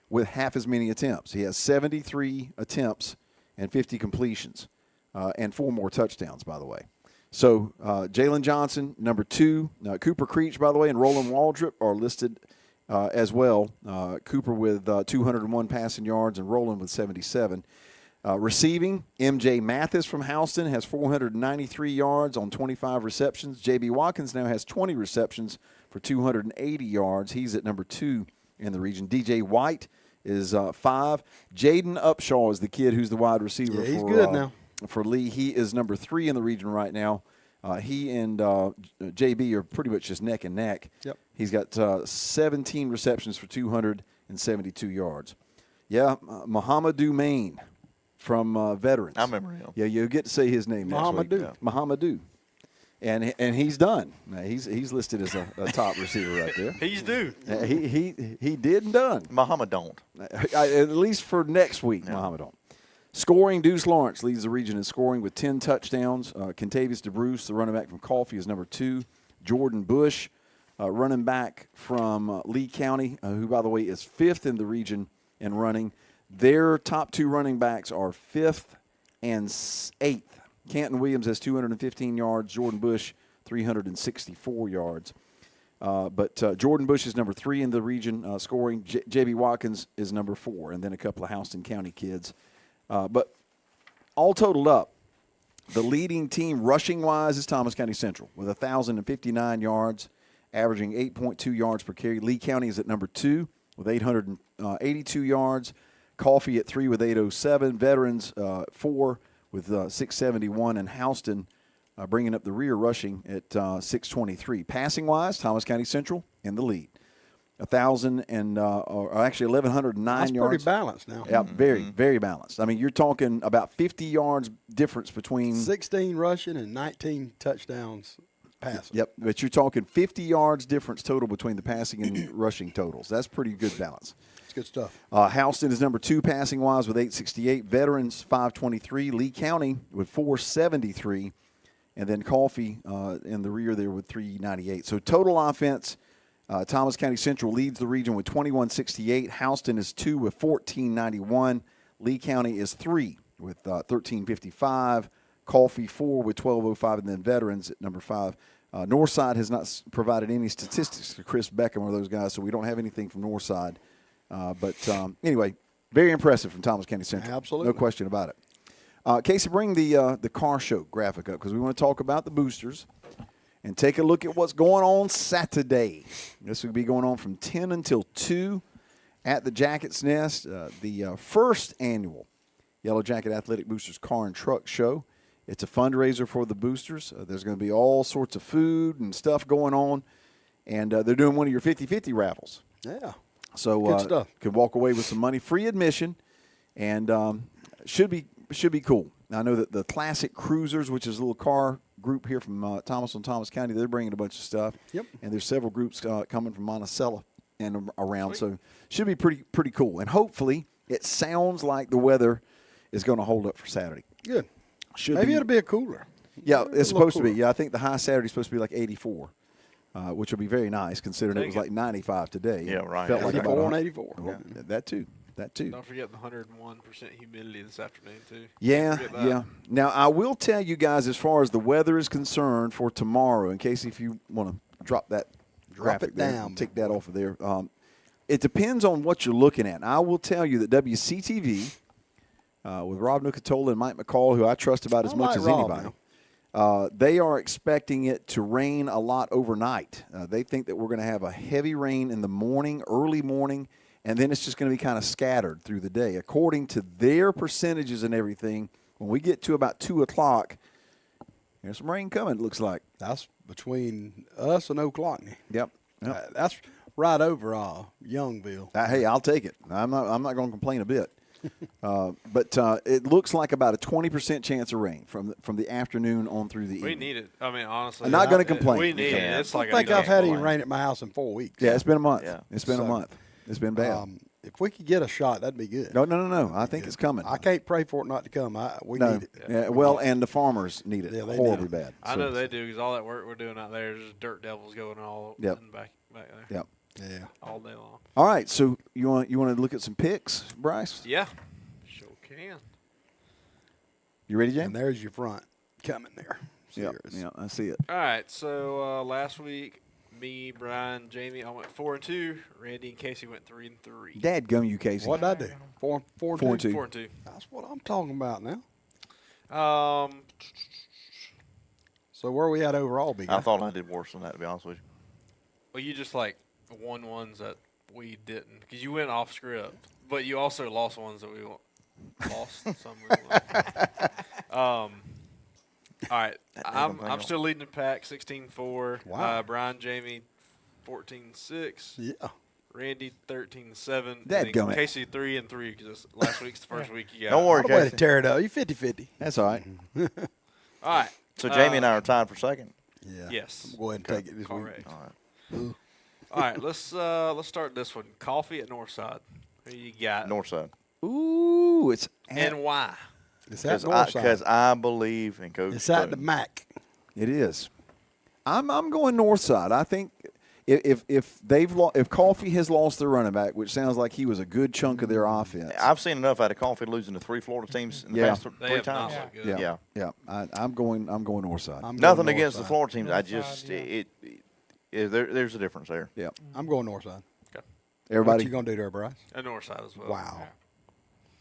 with half as many attempts. He has 73 attempts and 50 completions, and 4 more touchdowns, by the way. So Jalen Johnson, number 2. Cooper Creech, by the way, and Roland Waldrop are listed as well. Cooper with 201 passing yards and Roland with 77. Receiving, MJ Mathis from Houston has 493 yards on 25 receptions. J.B. Watkins now has 20 receptions for 280 yards. He's at number 2 in the region. DJ White is 5. Jaden Upshaw is the kid who's the wide receiver. Yeah, he's for, good now. For Lee. He is number 3 in the region right now. He and JB are pretty much just neck and neck. Yep. He's got 17 receptions for 272 yards. Yeah, Mohamedou Main from Veterans. I remember him. Yeah, you'll get to say his name next week. Mohamedou. Mohamedou. and he's done. He's listed as a top receiver right there. He's due. He did and done. Muhammad don't. At least for next week, Muhammad don't. Scoring, Deuce Lawrence leads the region in scoring with 10 touchdowns. Kentavious DeBruce, the running back from Coffee, is number 2. Jordan Bush, running back from Lee County, who, by the way, is 5th in the region in running. Their top 2 running backs are 5th and 8th. Canton Williams has 215 yards. Jordan Bush, 364 yards. But Jordan Bush is number 3 in the region scoring. J.B. Watkins is number 4, and then a couple of Houston County kids. But all totaled up, the leading team rushing-wise is Thomas County Central with 1,059 yards, averaging 8.2 yards per carry. Lee County is at number 2 with 882 yards. Coffee at 3 with 807. Veterans 4 with 671. And Houston bringing up the rear rushing at 623. Passing-wise, Thomas County Central in the lead. 1,109 That's yards. pretty balanced now. Yeah, very, very balanced. I mean, you're talking about 50 yards difference between 16 rushing and 19 touchdowns passing. Yep, but you're talking 50 yards difference total between the passing and rushing totals. That's pretty good balance. It's good stuff. Houston is number 2 passing-wise with 868. Veterans, 523. Lee County with 473. And then Coffee in the rear there with 398. So total offense, Thomas County Central leads the region with 2168. Houston is 2 with 1491. Lee County is 3 with 1355. Coffee 4 with 1205. And then Veterans at number 5. Northside has not provided any statistics to Chris Beckham or those guys, so we don't have anything from Northside. But anyway, very impressive from Thomas County Central. Absolutely. No question about it. Casey, bring the car show graphic up because we want to talk about the boosters and take a look at what's going on Saturday. This will be going on from 10 until 2 at the Jacket's Nest, the first annual Yellow Jacket Athletic Boosters Car and Truck Show. It's a fundraiser for the boosters. There's going to be all sorts of food and stuff going on, and they're doing one of your 50-50 raffles. Yeah. So good stuff. Could walk away with some money, free admission, and should be cool. Now, I know that the Classic Cruisers, which is a little car group here from Thomas County, they're bringing a bunch of stuff. Yep. And there's several groups coming from Monticello and around, so should be pretty cool. And hopefully, it sounds like the weather is going to hold up for Saturday. Good. Maybe it'll be a cooler. Yeah, it's supposed to be. cooler. Yeah, I think the high Saturday is supposed to be like 84, which will be very nice considering it was like 95 today. Yeah, right. Felt like 84 about and 84. Well, Yeah. That too. Don't forget the 101% humidity this afternoon, too. Yeah, yeah. Now, I will tell you guys, as far as the weather is concerned for tomorrow, in case if you want to drop that graphic it there, down. take that off of there. It depends on what you're looking at. I will tell you that WCTV, with Rob Nucatola and Mike McCall, who I trust about as much as anybody, they are expecting it to rain a lot overnight. They think that we're going to have a heavy rain in the morning, early morning, and then it's just going to be kind of scattered through the day. According to their percentages and everything, when we get to about 2 o'clock, there's some rain coming, it looks like. That's between us and Ocklawney. Yep. That's right over Youngville. Hey, I'll take it. I'm not going to complain a bit. But it looks like about a 20% chance of rain from the afternoon on through the evening. We need it. I mean, honestly. I'm not gonna complain. We need it. It's I like don't think a I've had any rain at my house in 4 weeks. Yeah, it's been a month. Yeah. It's been a month. It's been bad. If we could get a shot, that'd be good. No. I think it's coming. I can't pray for it not to come. We need it. Yeah, well, and the farmers need it Yeah, they horribly need bad. I know they do because all that work we're doing out there is just dirt devils going all Yep. in back there. Yep. Yeah. All day long. All right, so you want to look at some picks, Bryce? Yeah. Sure can. You ready, Jay? And there's your front coming there. Yeah, Serious. yeah, I see it. All right. So last week, me, Brian, Jamie, I went 4-2. Randy and Casey went 3-3. Dadgum you, Casey. What'd I do? Four and two. 4-2. 4-2. That's what I'm talking about now. So where are we at overall, Big Guy? I thought I did worse than that, to be honest with you. Well, you just like won ones that we didn't because you went off script, but you also lost ones that we lost. Some we won. All right, I'm still leading the pack, 16-4. Wow. Brian, Jamie, 14-6. Yeah. Randy, 13-7. Dadgummit. Casey, 3-3 because last week's the first week you got. Don't worry, What a way to Casey. tear it up. You 50-50. That's all right. All right. So Jamie and I are tied for second. Yeah. Yes. Go ahead and take it this Correct. week. All right. All right, let's start this one. Coffee at Northside. Who you got? Northside. Ooh, it's And why? It's at Northside. Because I believe in Coach It's at the Boone. MAC. It is. I'm going north side. I think if Coffee has lost their running back, which sounds like he was a good chunk of their offense. I've seen enough out of Coffee losing to 3 Florida teams in the past They three have not times. looked good. Yeah. I'm going north side. I'm Nothing going against the Northside. Florida teams. I Northside, just yeah. there's a difference there. Yeah. I'm going Northside. What Everybody. you gonna do there, Bryce? And Northside as well. Wow. Yeah.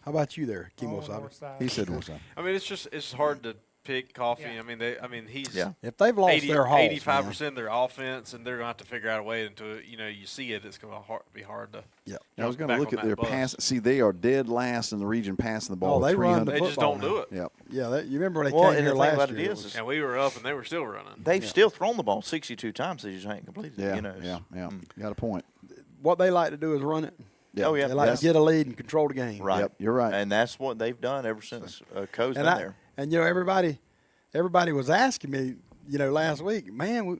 How about you there, Chemo Oh, Sabe? north side. He said north side. I mean, it's hard to pick Coffee. Yeah. I mean, he's Yeah. If they've lost 80, their halls, 85% of their offense, and they're going to have to figure out a way until you see it. It's going to be hard to. Yeah. I was jump going to back look on at their that bus. pass. See, they are dead last in the region passing the ball. Oh, they run the 300. They just football don't do it. Yep. Yeah, you remember when they Well, came and here the thing last about it year? is And we were up, and they were still running. They've still thrown the ball 62 times. They just ain't completed. Yeah. You know. Yeah. You got a point. what they like to do is run it. Yeah. Oh, yeah. They like Yes. to get a lead and control the game. Right. Yep, you're right. And that's what they've done ever since Co's been And there. and everybody was asking me, last week, man,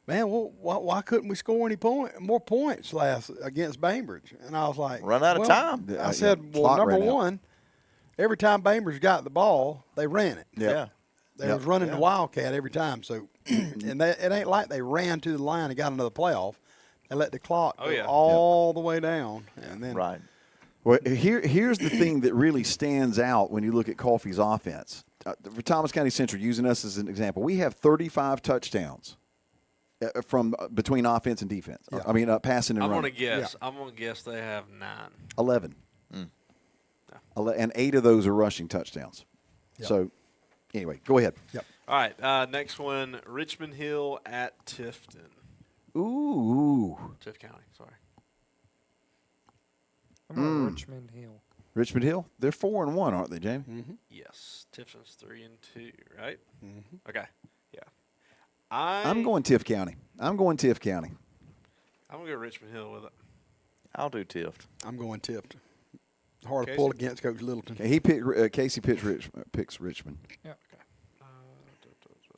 why couldn't we score any more points against Bainbridge? And I was like, Run out of time. I said, well, clock number ran out. one, every time Bainbridge got the ball, they ran it. Yep. Yeah. They Yep. was running Yeah. the Wildcat every time. So, and it ain't like they ran to the line and got another playoff. They let the clock Oh, go yeah. all the way down, and then Right. Well, here's the thing that really stands out when you look at Coffee's offense. For Thomas County Central, using us as an example, we have 35 touchdowns from between offense and defense. Yeah. I mean, passing and I'm going to running. guess. I'm going to guess they have 9. 11. 11. And 8 of those are rushing touchdowns. Yep. So, anyway, go ahead. Yep. All right, next one, Richmond Hill at Tifton. Ooh. Tift County, sorry. I'm on Richmond Hill. Richmond Hill, they're 4-1, aren't they, Jamie? Yes, Tifton's 3-2, right? Mm-hmm. Okay, yeah. I'm going Tift County. I'm going Tift County. I'm going to go Richmond Hill with it. I'll do Tift. I'm going tipped. Hard to Casey? pull against Coach Littleton. Okay, Casey picks Richmond. Yeah.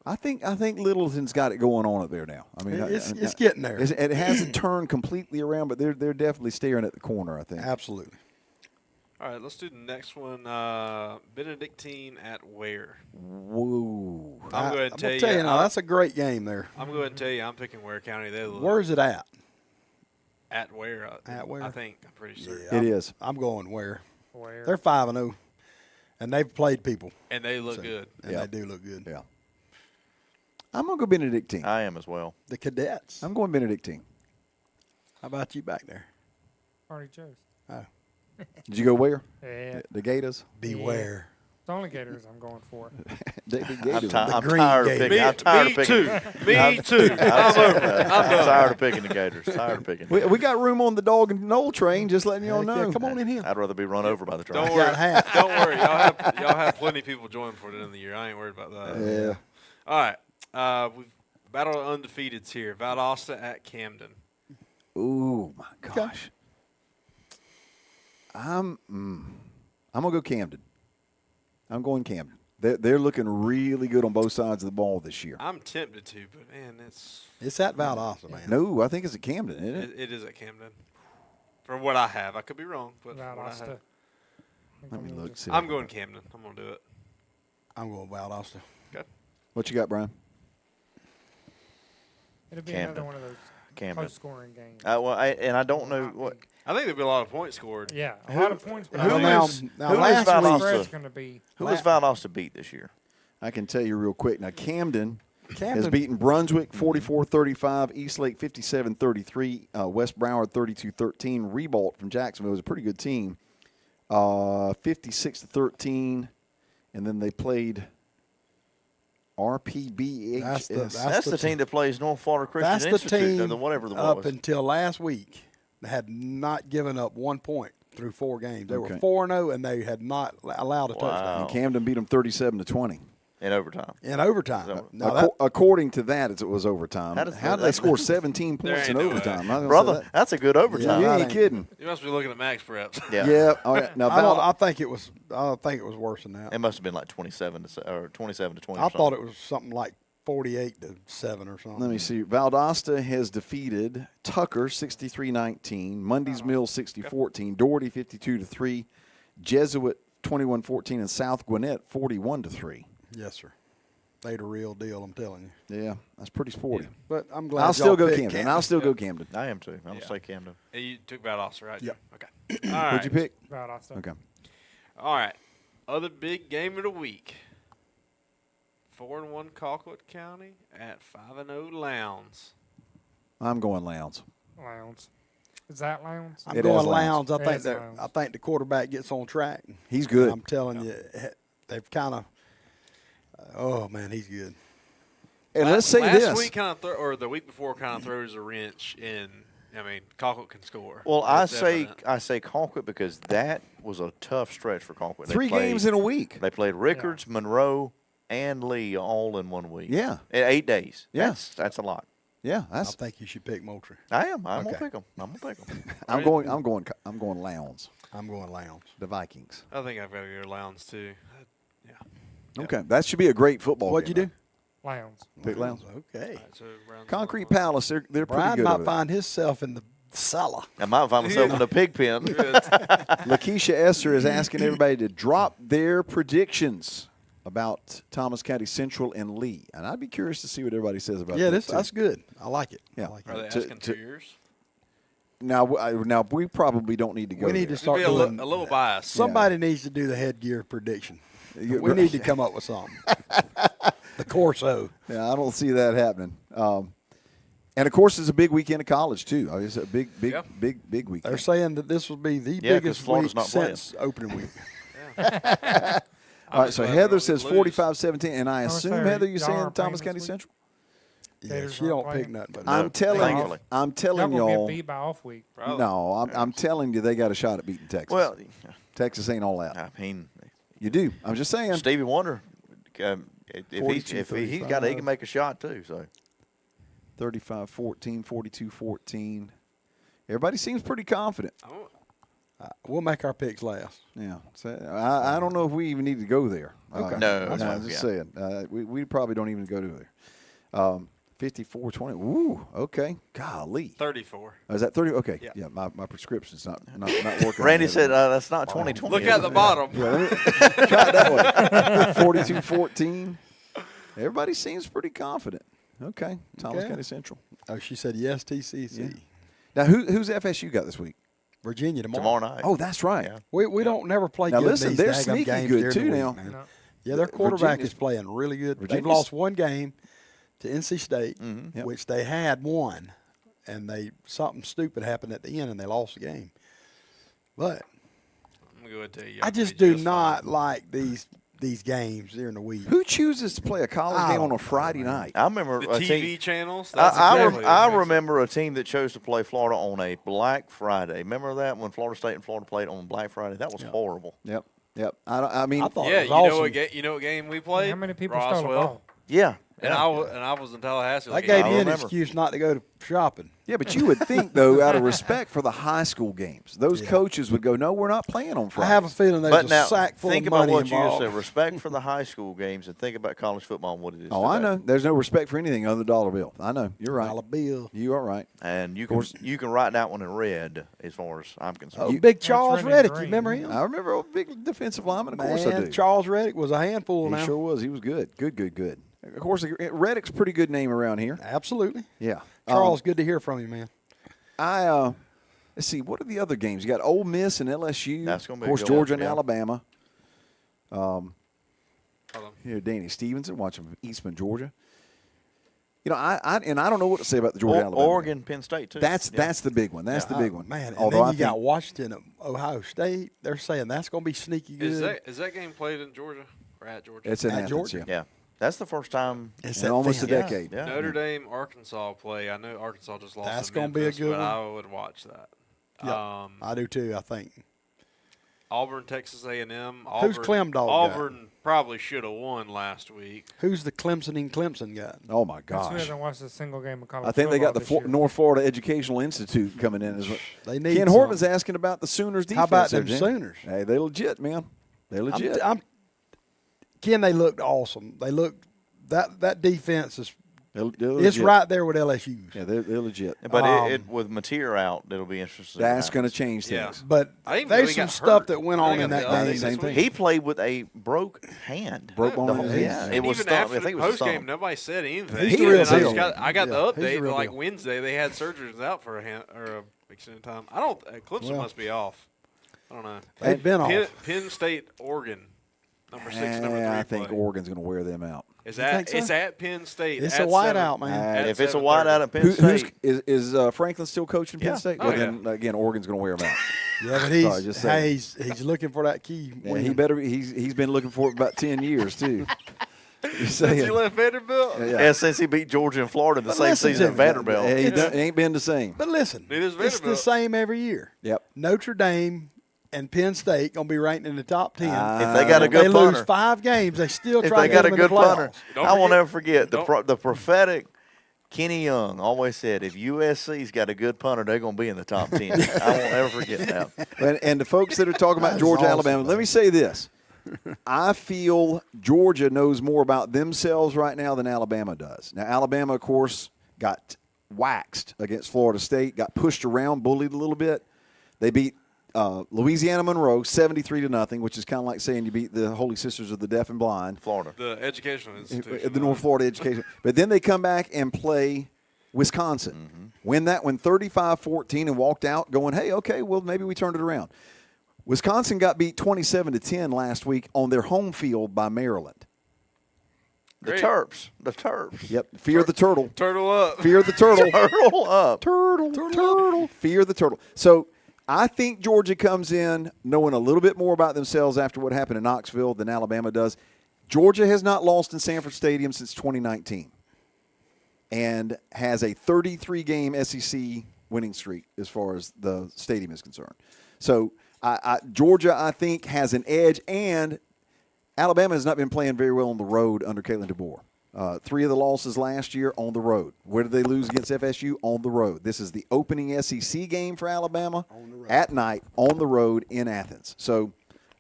I think Littleton's got it going on up there now. I mean, It's getting there. It hasn't turned completely around, but they're definitely staring at the corner. I think. Absolutely. All right, let's do the next one. Benedictine at Ware. Whoa. I'm going to tell you. now, that's a great game there. I'm going to tell you, I'm picking Ware County. They look Where's it at? at Ware. At Ware? I think. I'm pretty sure. It is. I'm going where? Where? They're 5-0, and they've played people, And they look so- good. and Yeah. they do look good. Yeah. I'm gonna go Benedictine. I am as well. The Cadets. I'm going Benedictine. How about you back there? Already chose. Oh, Did you go where? Yeah. The Gators. beware. The only Gators I'm going for. The I'm, Gators. I'm green tired of Gators. picking. I'm tired Me of picking. too. Me too. I'm over it. I'm tired of picking the Gators. Tired of picking. We got room on the dog and Knoll train. Just letting y'all Heck yeah, know. come on in here. I'd rather be run over by the train. Don't Got worry. half. Don't worry. Y'all have plenty of people join for the end of the year. I ain't worried about that. Yeah. All right. We've battled undefeateds here. Valdosta at Camden. Ooh, my gosh. I'm gonna go Camden. I'm going Camden. They're looking really good on both sides of the ball this year. I'm tempted to, but man, it's It's at Valdosta, man. No, I think it's at Camden, isn't it? it is at Camden. From what I have, I could be wrong, but from what I Valdosta. have, Let me look. See. I'm going Camden. I'm gonna do it. I'm going Valdosta. Okay. What you got, Brian? It'll be Camden. another one of those Camden. close-scoring games. I don't know what. I think there'll be a lot of points scored. Yeah, a lot of points. But who I now, think now who is last Valdosta? week, spread's going to be. Who was Valdosta beat this year? I can tell you real quick. Now, Camden has Camden beaten Brunswick 44-35, Eastlake 57-33, West Broward 32-13. Ribault from Jacksonville was a pretty good team, 56-13, and then they played RPBHS. That's the team that plays North Florida Christian That's the Institute, or team the whatever the up was. until last week that had not given up 1 point through 4 games. They Okay. were 4-0, and they had not allowed a touchdown And Camden beat them 37-20. In overtime. in overtime. So- Now that, According to that, it was overtime. How does How did they that- score 17 There points in ain't no way. overtime? I was gonna Brother, say that. that's a good overtime. You that ain't ain't- kidding. You must be looking at Max Preps. Yeah. Oh, yeah. Now, I think it was. I think it was worse than that. It must have been like 27 to 20. I thought it was something like 48-7 or something. Let me see. Valdosta has defeated Tucker 63-19, Mundy's Mill 60-14, Doherty 52-3, Jesuit 21-14, and South Gwinnett 41-3. Yes, sir. They the real deal, I'm telling you. Yeah, that's pretty sporty. Yeah. But I'm glad I'll still go picked Camden. I'll still go Camden. I am too. I'm going to say Camden. Hey, you took Valdosta, right? Yep. Okay. All right. What'd you pick? Valdosta. Okay. All right. Other big game of the week. 4-1 Colquitt County at 5-0 Lowndes. I'm going Lowndes. Lowndes. Is that Lowndes? I'm It going is Lowndes. Lowndes. It is Lowndes. I think the quarterback gets on track. He's good. I'm telling you, they've kind of. Oh man, he's good. And let's say last this. week or the week before kind of throws a wrench in. I mean, Colquitt can score. Well, That's I evident. say Colquitt because that was a tough stretch for Colquitt. They 3 played- games in a week. They played Rickards, Monroe, and Lee all in 1 week. Yeah. In 8 days. Yeah. That's a lot. Yeah, I that's. think you should pick Moultrie. I am. I'm Okay. gonna pick them. I'm gonna pick them. I'm going Lowndes. I'm going Lowndes. The Vikings. I think I've got to go Lowndes too. Yeah. Okay, that should be a great football. What'd you game. do? Lowndes. Pick Lowndes. Okay. All right, so round Concrete one. Palace. They're pretty Brian good. might over there. find himself in the cellar. I might find myself in a pig pen. Lakeisha Esther is asking everybody to drop their predictions about Thomas County Central and Lee, and I'd be curious to see what everybody says about Yeah, that. too. that's good. I like it. Yeah. I like Are they it. asking 2 years? Now we probably don't need to go. We need to there. start Be a doing. little biased. Somebody needs to do the headgear prediction. You- We need to come up with something. The Corso. Yeah, I don't see that happening. And of course, it's a big weekend of college too. It's a big Yeah. weekend. They're saying that this will be the Yeah, 'cause biggest Florida's week not playing. since opening week. All right, so glad Heather they'll says lose. 45-17, and I was assume saying, Heather, you're y'all saying aren't Thomas playing County this week? Central. Yeah, Gators she aren't don't playing. pick nothing but I'm telling thankfully. I'm Y'all telling gonna y'all. get beat by off week. Probably. No, I'm telling you, they got a shot at beating Texas. Well, Texas ain't all that. I mean, You do. I'm just saying. Stevie Wonder, if he's got it, he 42-35. can make a shot too. So 35-14, 42-14. Everybody seems pretty confident. We'll make our picks last. Yeah. So I don't know if we even need to go there. Okay. No, I'm that's fine, just yeah. saying. We probably don't even go to there. 54-20. Ooh, okay. Golly. 34. Oh, is that 30? Okay. Yeah. Yeah, my prescription's not working. Randy on said that. that's not 2020. Look at the bottom. Yeah, let me try it that way. 42-14. Everybody seems pretty confident. Okay. Thomas Okay. County Central. Oh, she said yes, TCC. Yeah. Now, who's FSU got this week? Virginia tomorrow night. Oh, that's right. Yeah. We don't never play Now, good listen, in these they're daggum sneaky games good, during too, the week, now. man. No. Yeah, their quarterback Virginia's- is playing really good. They've Virginia's- lost one game to NC State, Yep. which they had won, and something stupid happened at the end, and they lost the game. But I'm going to go ahead and tell you. I y'all just gonna do be not fine. like these games during the week. Who chooses to play a college I game don't on a know, Friday man. night? I remember The a TV team. channels. That's I exactly what makes it. remember a team that chose to play Florida on a Black Friday. Remember that when Florida State and Florida played on Black Friday? That was horrible. Yep. I mean, I thought Yeah, it was awesome. you know what game we played? How many people stole Roswell. a ball? Yeah. And yeah. I was in Tallahassee. That like, gave I me an remember. excuse not to go to shopping. yeah, but you would think, though, out of respect for the high school games, those Yeah. coaches would go, no, we're not playing on I Friday. have a feeling there's But a now, sack full think of about money what you just involved. said. Respect for the high school games and think about college football and what it is. Oh, I today. know. There's no respect for anything other than dollar bill. I know. You're right. Dollar bill. You are right. And you course. can write that one in red as far as I'm concerned. Oh, You- big Charles running Reddick. You green. remember him? I remember a big defensive lineman. Of course I Man, do. Charles Reddick was a handful He now. sure was. He was good. Good. Of course, Reddick's a pretty good name around here. Absolutely. Yeah. Charles, good to hear from you, man. Let's see. What are the other games? You got Ole Miss and LSU. That's gonna be of a course, good one, Georgia and yeah. Alabama. Hold on. Here, Danny Stevenson watching from Eastman, Georgia. You know, I don't know what to say about the Georgia Alabama. Oregon, Penn State too. That's Yeah. the big one. That's the big one. Man, and Although then I you got think Washington, Ohio State. They're saying that's going to be sneaky good. Is that game played in Georgia or at Georgia? it's in At Athens. Georgia? Yeah. Yeah, that's the first time. It's In at almost a Vince. decade. Yeah. Notre Dame, Arkansas play. I know Arkansas just lost. That's to gonna be a Memphis, good but one. I would watch that. Yep. I do too, I think. Auburn, Texas A&M. Who's Clem Dog got? Auburn probably should have won last week. Who's the Clemson got? Oh my That's who gosh. hasn't watched a single game of college I think they got the football this year. North Florida Educational Institute coming in as well. They need Ken some. Horton's asking about the Sooners defense. How about there, them Jim. Sooners? Hey, they legit, man. They legit. Ken, they looked awesome. They looked that defense is They're it's legit. right there with LSU. Yeah, they're legit. But with Mateer out, it'll be interesting. That's going to change things. Yeah. But I didn't even know there's he some got stuff hurt. that went I on think in I that got the game. update Same this thing. week. He played with a broke hand. Broke bone the in whole- his Yeah, hand. it was even thumb. after I think it the was post game, thumb. nobody said anything. He's the And real I just deal. I got Yeah, the he's the update real like deal. Wednesday. They had surgeons out for a extended time. I don't. Clemson Well, must be off. I don't know. They've been off. Penn State, Oregon, number 6, number 3. I think play. Oregon's going to wear them out. It's You at think so? it's at Penn State. It's at a whiteout, 7 man. at If it's a 7:30. whiteout at Penn Who's State, is Franklin still coaching Penn Yeah. State? Oh, Well, yeah. then again, Oregon's going to wear them out. Yeah, but Sorry, just saying. he's looking for that key. Yeah, win. he better. He's been looking for it about 10 years too. Just Since saying. you left Vanderbilt. yeah, since he beat Georgia and Florida the But same listen season to at me. Vanderbilt. It ain't been the same. But listen, It is it's the Vanderbilt. same every year. Yep. Notre Dame and Penn State gonna be ranked in the top 10. If they got a If they good lose punter, 5 games, they still if try they to got get a them in good the punter, playoffs. Don't I won't forget- ever forget don't- the prophetic Kenny Young always said, if USC's got a good punter, they're going to be in the top 10. I won't ever forget that. And the folks that are talking about That's Georgia, awesome, Alabama, let me say this. I feel Georgia knows more about themselves right now than Alabama does. Now, Alabama, of course, got waxed against Florida State, got pushed around, bullied a little bit. They beat Louisiana Monroe 73-0, which is kind of like saying you beat the Holy Sisters of the Deaf and Blind. Florida. The educational institution. The North Florida Education. But then they come back and play Wisconsin. Win that one 35-14 and walked out going, hey, okay, well, maybe we turned it around. Wisconsin got beat 27-10 last week on their home field by Maryland. The Great. Terps. The Terps. Yep. Fear the turtle. Turtle up. Fear the turtle. Turtle up. Turtle. Fear the turtle. So I think Georgia comes in knowing a little bit more about themselves after what happened in Knoxville than Alabama does. Georgia has not lost in Sanford Stadium since 2019 and has a 33-game SEC winning streak as far as the stadium is concerned. So Georgia, I think, has an edge, and Alabama has not been playing very well on the road under Kalen DeBoer. 3 of the losses last year on the road. Where did they lose against FSU? On the road. This is the opening SEC game for Alabama at night on the road in Athens. So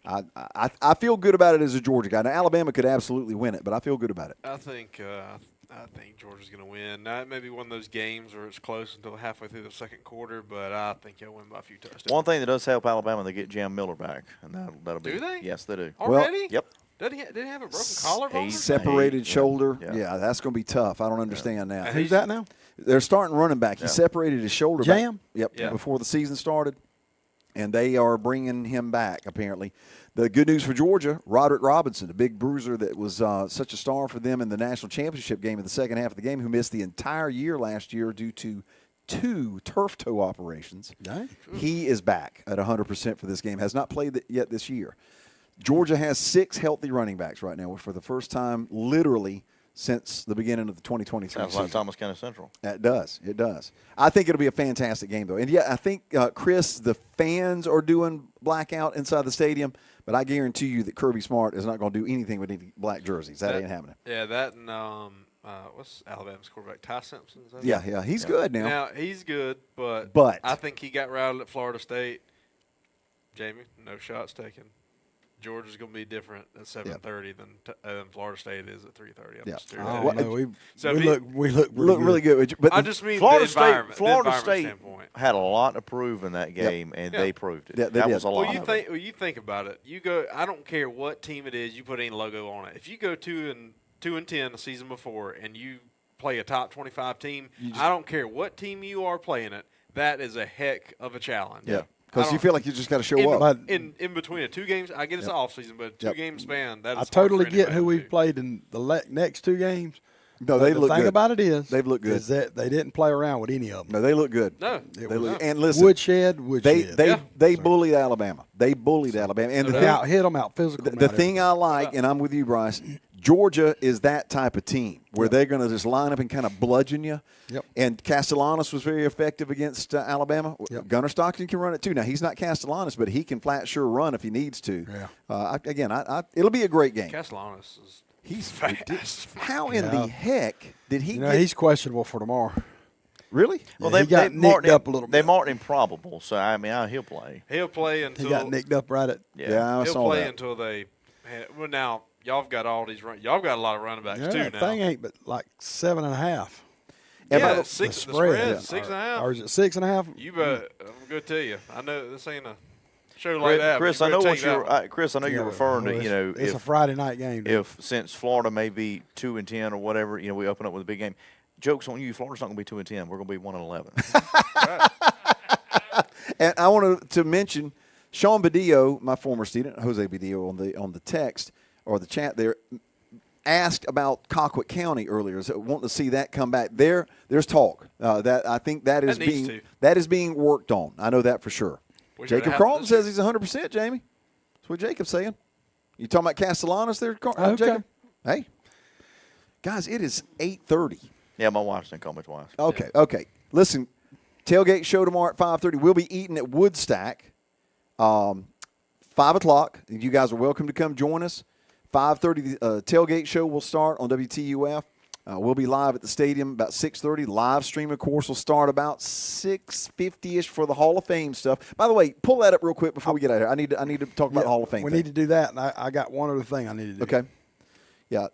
I feel good about it as a Georgia guy. Now, Alabama could absolutely win it, but I feel good about it. I think Georgia's going to win. Now, it may be one of those games where it's close until halfway through the second quarter, but I think they'll win by a few touchdowns. One thing that does help Alabama, they get Jam Miller back. And that'll be. Do they? Yes, they do. Already? Yep. Did he have a broken collarbone? He's Separated Yeah. shoulder. Yeah. Yeah, that's going to be tough. I don't understand that. Who's that now? They're starting running back. He Yeah. separated his shoulder. Jam? Back. Yep. Yeah. Before the season started, and they are bringing him back. Apparently, the good news for Georgia: Roderick Robinson, a big bruiser that was such a star for them in the national championship game in the second half of the game, who missed the entire year last year due to 2 turf toe operations. Dang. He is back at 100% for this game. Has not played yet this year. Georgia has 6 healthy running backs right now for the first time, literally, since the beginning of the 2023 Sounds season. like Thomas County Central. It does. It does. I think it'll be a fantastic game, though. And, yeah, I think, Chris, the fans are doing blackout inside the stadium, but I guarantee you that Kirby Smart is not going to do anything with any black jerseys. That ain't happening. Yeah, that and what's Alabama's quarterback? Ty Simpson? Is that Yeah, it? yeah. He's good now. Now, he's good, but I think he got routed at Florida State. Jamie, no shots taken. Georgia's going to be different at 7:30 than Florida State is at 3:30. Yeah. Oh, no, we we look really good. But I just mean Florida the State. environment. Florida the State environment standpoint. had a lot to prove in that game, and Yeah. they proved it. Yeah, they that did. was a lot. Well, of it. you think about it. You go. I don't care what team it is. You put any logo on it. If you go 2-10 the season before, and you play a top 25 team, I don't care what team you are playing it. That is a heck of a challenge. Yeah. Because you feel like you just got to show in, up. in between the 2 games. I get it's off season, but a 2-game span. That is I hard totally for get anybody who to we've do. played in the next 2 games. No, they the look thing good. about it is They've looked good. is that they didn't play around with any of them. No, they look good. No. They look. And listen, Woodshed. They bullied Alabama. They bullied Alabama. And They out hit them out physical. the thing I like, and I'm with you, Bryce, Georgia is that type of team where they're going to just line up and kind of bludgeon you. Yep. And Castellanos was very effective against Alabama. Yep. Gunnar Stockton can run it too. Now, he's not Castellanos, but he can flat sure run if he needs to. Yeah. It'll be a great game. Castellanos is He's fast. How in the heck did he get? he's questionable for tomorrow. Really? Well, Yeah, he got marked nicked up him, a little They bit. marked him probable, so I mean, he'll play. He'll play He until got nicked up right at. Yeah, I he'll saw play that. until they. Well, now y'all have got all these y'all got a lot of running backs too that now. thing ain't but like 7.5. Yeah, The six. The spread, spread, yeah. 6.5. Or is it 6.5? You bet. I'm good to you. I know this ain't a show like that. Chris, but I know better what take that you're. one. Chris, I know you're referring to. You know, it's a Friday night game. Dude. If since Florida may be 2-10 or whatever, you know, we open up with a big game. Jokes on you. Florida's not going to be 2-10. We're going to be 1-11. And I wanted to mention Sean Badillo, my former student, Jose Badillo, on the text or the chat there, asked about Colquitt County earlier. So wanting to see that come back. There's talk that I think that is being worked on. I know that for sure. Jacob Carlton says he's 100%. Jamie, that's what Jacob's saying. You talking about Castellanos there, Okay. Jacob? Hey, guys, it is 8:30. Yeah, my wife's done call me twice. Okay. Listen, tailgate show tomorrow at 5:30. We'll be eating at Woodstack, 5 o'clock. You guys are welcome to come join us. 5:30, the tailgate show will start on WTUF. We'll be live at the stadium about 6:30. Live stream, of course, will start about 6:50-ish for the Hall of Fame stuff. By the way, pull that up real quick before we get out of here. I need to talk about the Hall of Fame. We need to do that, and I got one other thing I need to do. Okay. Yeah.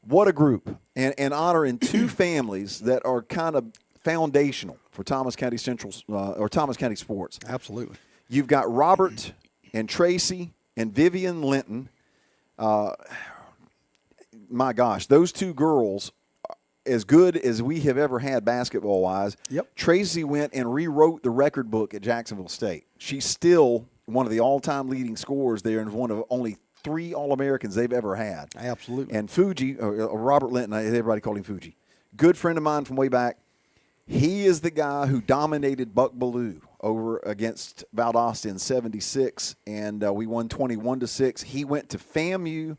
What a group. And honoring two families that are kind of foundational for Thomas County Central or Thomas County sports. Absolutely. You've got Robert and Tracy and Vivian Linton. My gosh, those two girls, as good as we have ever had basketball-wise. Yep. Tracy went and rewrote the record book at Jacksonville State. She's still one of the all-time leading scorers there and one of only 3 All-Americans they've ever had. Absolutely. And Fuji, or Robert Linton, everybody called him Fuji. Good friend of mine from way back. He is the guy who dominated Buck Bellew over against Valdosta in 76, and we won 21-6. He went to FAMU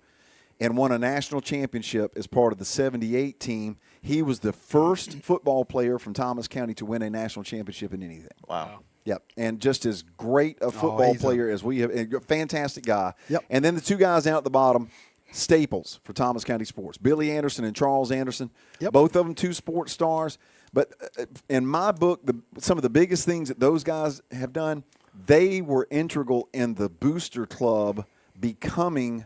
and won a national championship as part of the 78 team. He was the first football player from Thomas County to win a national championship in anything. Wow. Yep, and just as great a football player as we have. A fantastic guy. Yep. And then the two guys down at the bottom, staples for Thomas County sports, Billy Anderson and Charles Anderson. Yep. Both of them 2 sports stars. But in my book, some of the biggest things that those guys have done, they were integral in the Booster Club becoming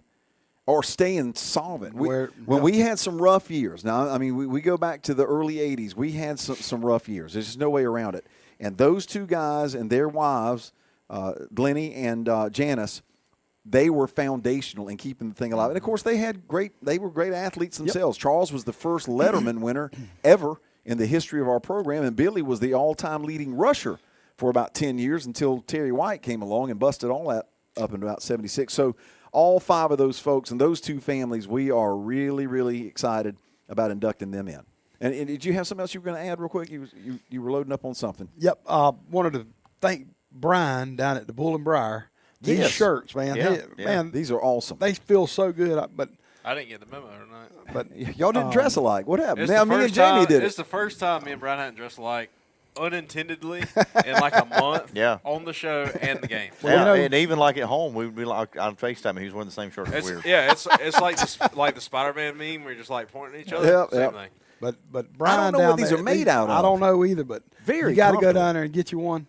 or staying solvent. When we had some rough years, now, I mean, we go back to the early 80s, we had some rough years. There's just no way around it. And those two guys and their wives, Glennie and Janice, they were foundational in keeping the thing alive. And, of course, they were great athletes themselves. Yep. Charles was the first Letterman winner ever in the history of our program, and Billy was the all-time leading rusher for about 10 years until Terry White came along and busted all that up in about 76. So all 5 of those folks and those 2 families, we are really, really excited about inducting them in. And did you have something else you were going to add real quick? You were loading up on something. Yep. Wanted to thank Brian down at the Bull and Briar. These shirts, man. Yeah. Man, these are awesome. They feel so good. But I didn't get the memo tonight. But y'all didn't dress alike. What happened? Now me and Jamie did it. It's the first time me and Brian hadn't dressed alike unintendedly in like a month on the show and the game. Well, and even like at home, we would be like on FaceTime, he was wearing the same shirt. It's weird. Yeah, it's like the Spider-Man meme where you're just like pointing at each other. Same thing. But Brian, I don't know what these are made out of. I don't know either, but very you got to go down there and get you one.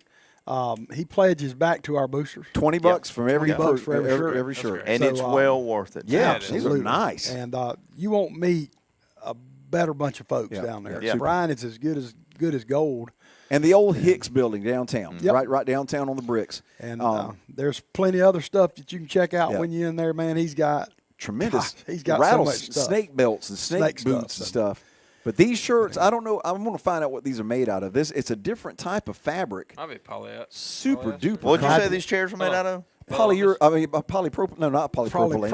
He pledges back to our boosters. $20 from every $20 for every shirt. And it's well worth it. Yeah, these are nice. And you won't meet a better bunch of folks down there. Yeah. Brian is as good as gold. And the old Hicks building downtown, Yep. right downtown on the bricks. And there's plenty of other stuff that you can check out when you're in there, man. He's got tremendous. He's got so much stuff. Snake belts and snake boots and stuff. But these shirts, I don't know. I'm going to find out what these are made out of. It's a different type of fabric. I mean, super duper. What did you say these chairs were made out of? Polypropylene. No, not polypropylene.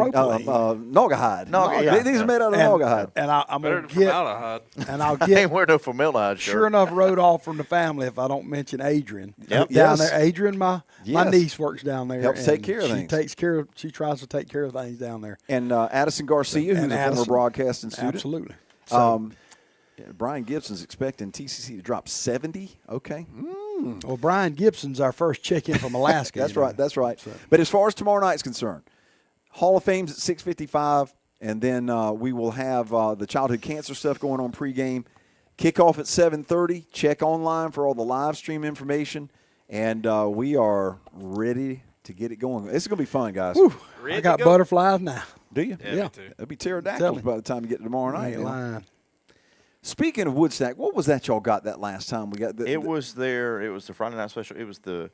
Naugahyde. These are made out of naugahyde. And I'm better gonna than get. formaldehyde. And I'll I get. ain't wearing no formaldehyde shirt. Sure enough, rode off from the family if I don't mention Adrian. Yep. Down there, Adrian, my Yes. niece works down there. Helps take care of she things. Takes care of. She tries to take care of things down there. And Addison Garcia, who's a former broadcasting student. Absolutely. So, Brian Gibson's expecting TCC to drop 70. Okay. well, Brian Gibson's our first check-in from Alaska. That's you know. right. That's right. So- But as far as tomorrow night's concerned, Hall of Fame's at 6:55, and then we will have the childhood cancer stuff going on pregame. Kickoff at 7:30. Check online for all the live stream information, and we are ready to get it going. It's going to be fun, guys. Whew, Ready I to got go? butterflies now. Do you? Yeah, me too. It'll be Tell pterodactyls me. by the time you get to tomorrow night. I ain't lying. Speaking of Woodstack, what was that y'all got that last time? We got It was the Friday night special. It was the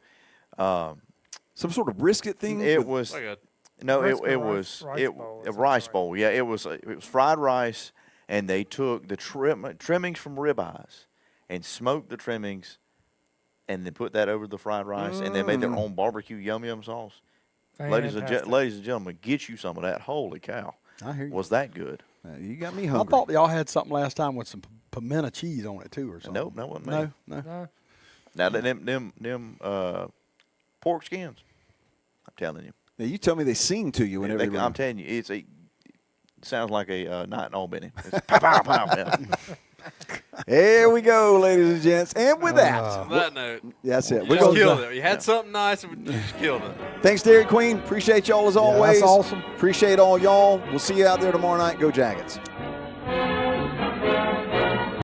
some sort of brisket thing. it was Like a no Rice it bowl, was rice it bowl or a something rice like bowl. Yeah, it was fried rice, and they took the trimmings from ribeyes and smoked the trimmings, and then put that over the fried rice, and they made their own barbecue yum yum sauce. Ladies and gentlemen, get you some of that. Holy cow! I hear you. Was that good? You got me I hungry. thought y'all had something last time with some pimento cheese on it too, or something. Nope, that wasn't me. No. No. Now them pork skins, I'm telling you. Now, you tell me they sing to you whenever I'm telling you, it sounds like a night in Albany. It's pow, pow, pow, pow. Here we go, ladies and gents. And with that, On that note, that's it. you We're just going killed it. You had something nice, and you just killed it. Thanks, Dairy Queen. Appreciate y'all as always. that's awesome. Appreciate all y'all. We'll see you out there tomorrow night. Go Jackets.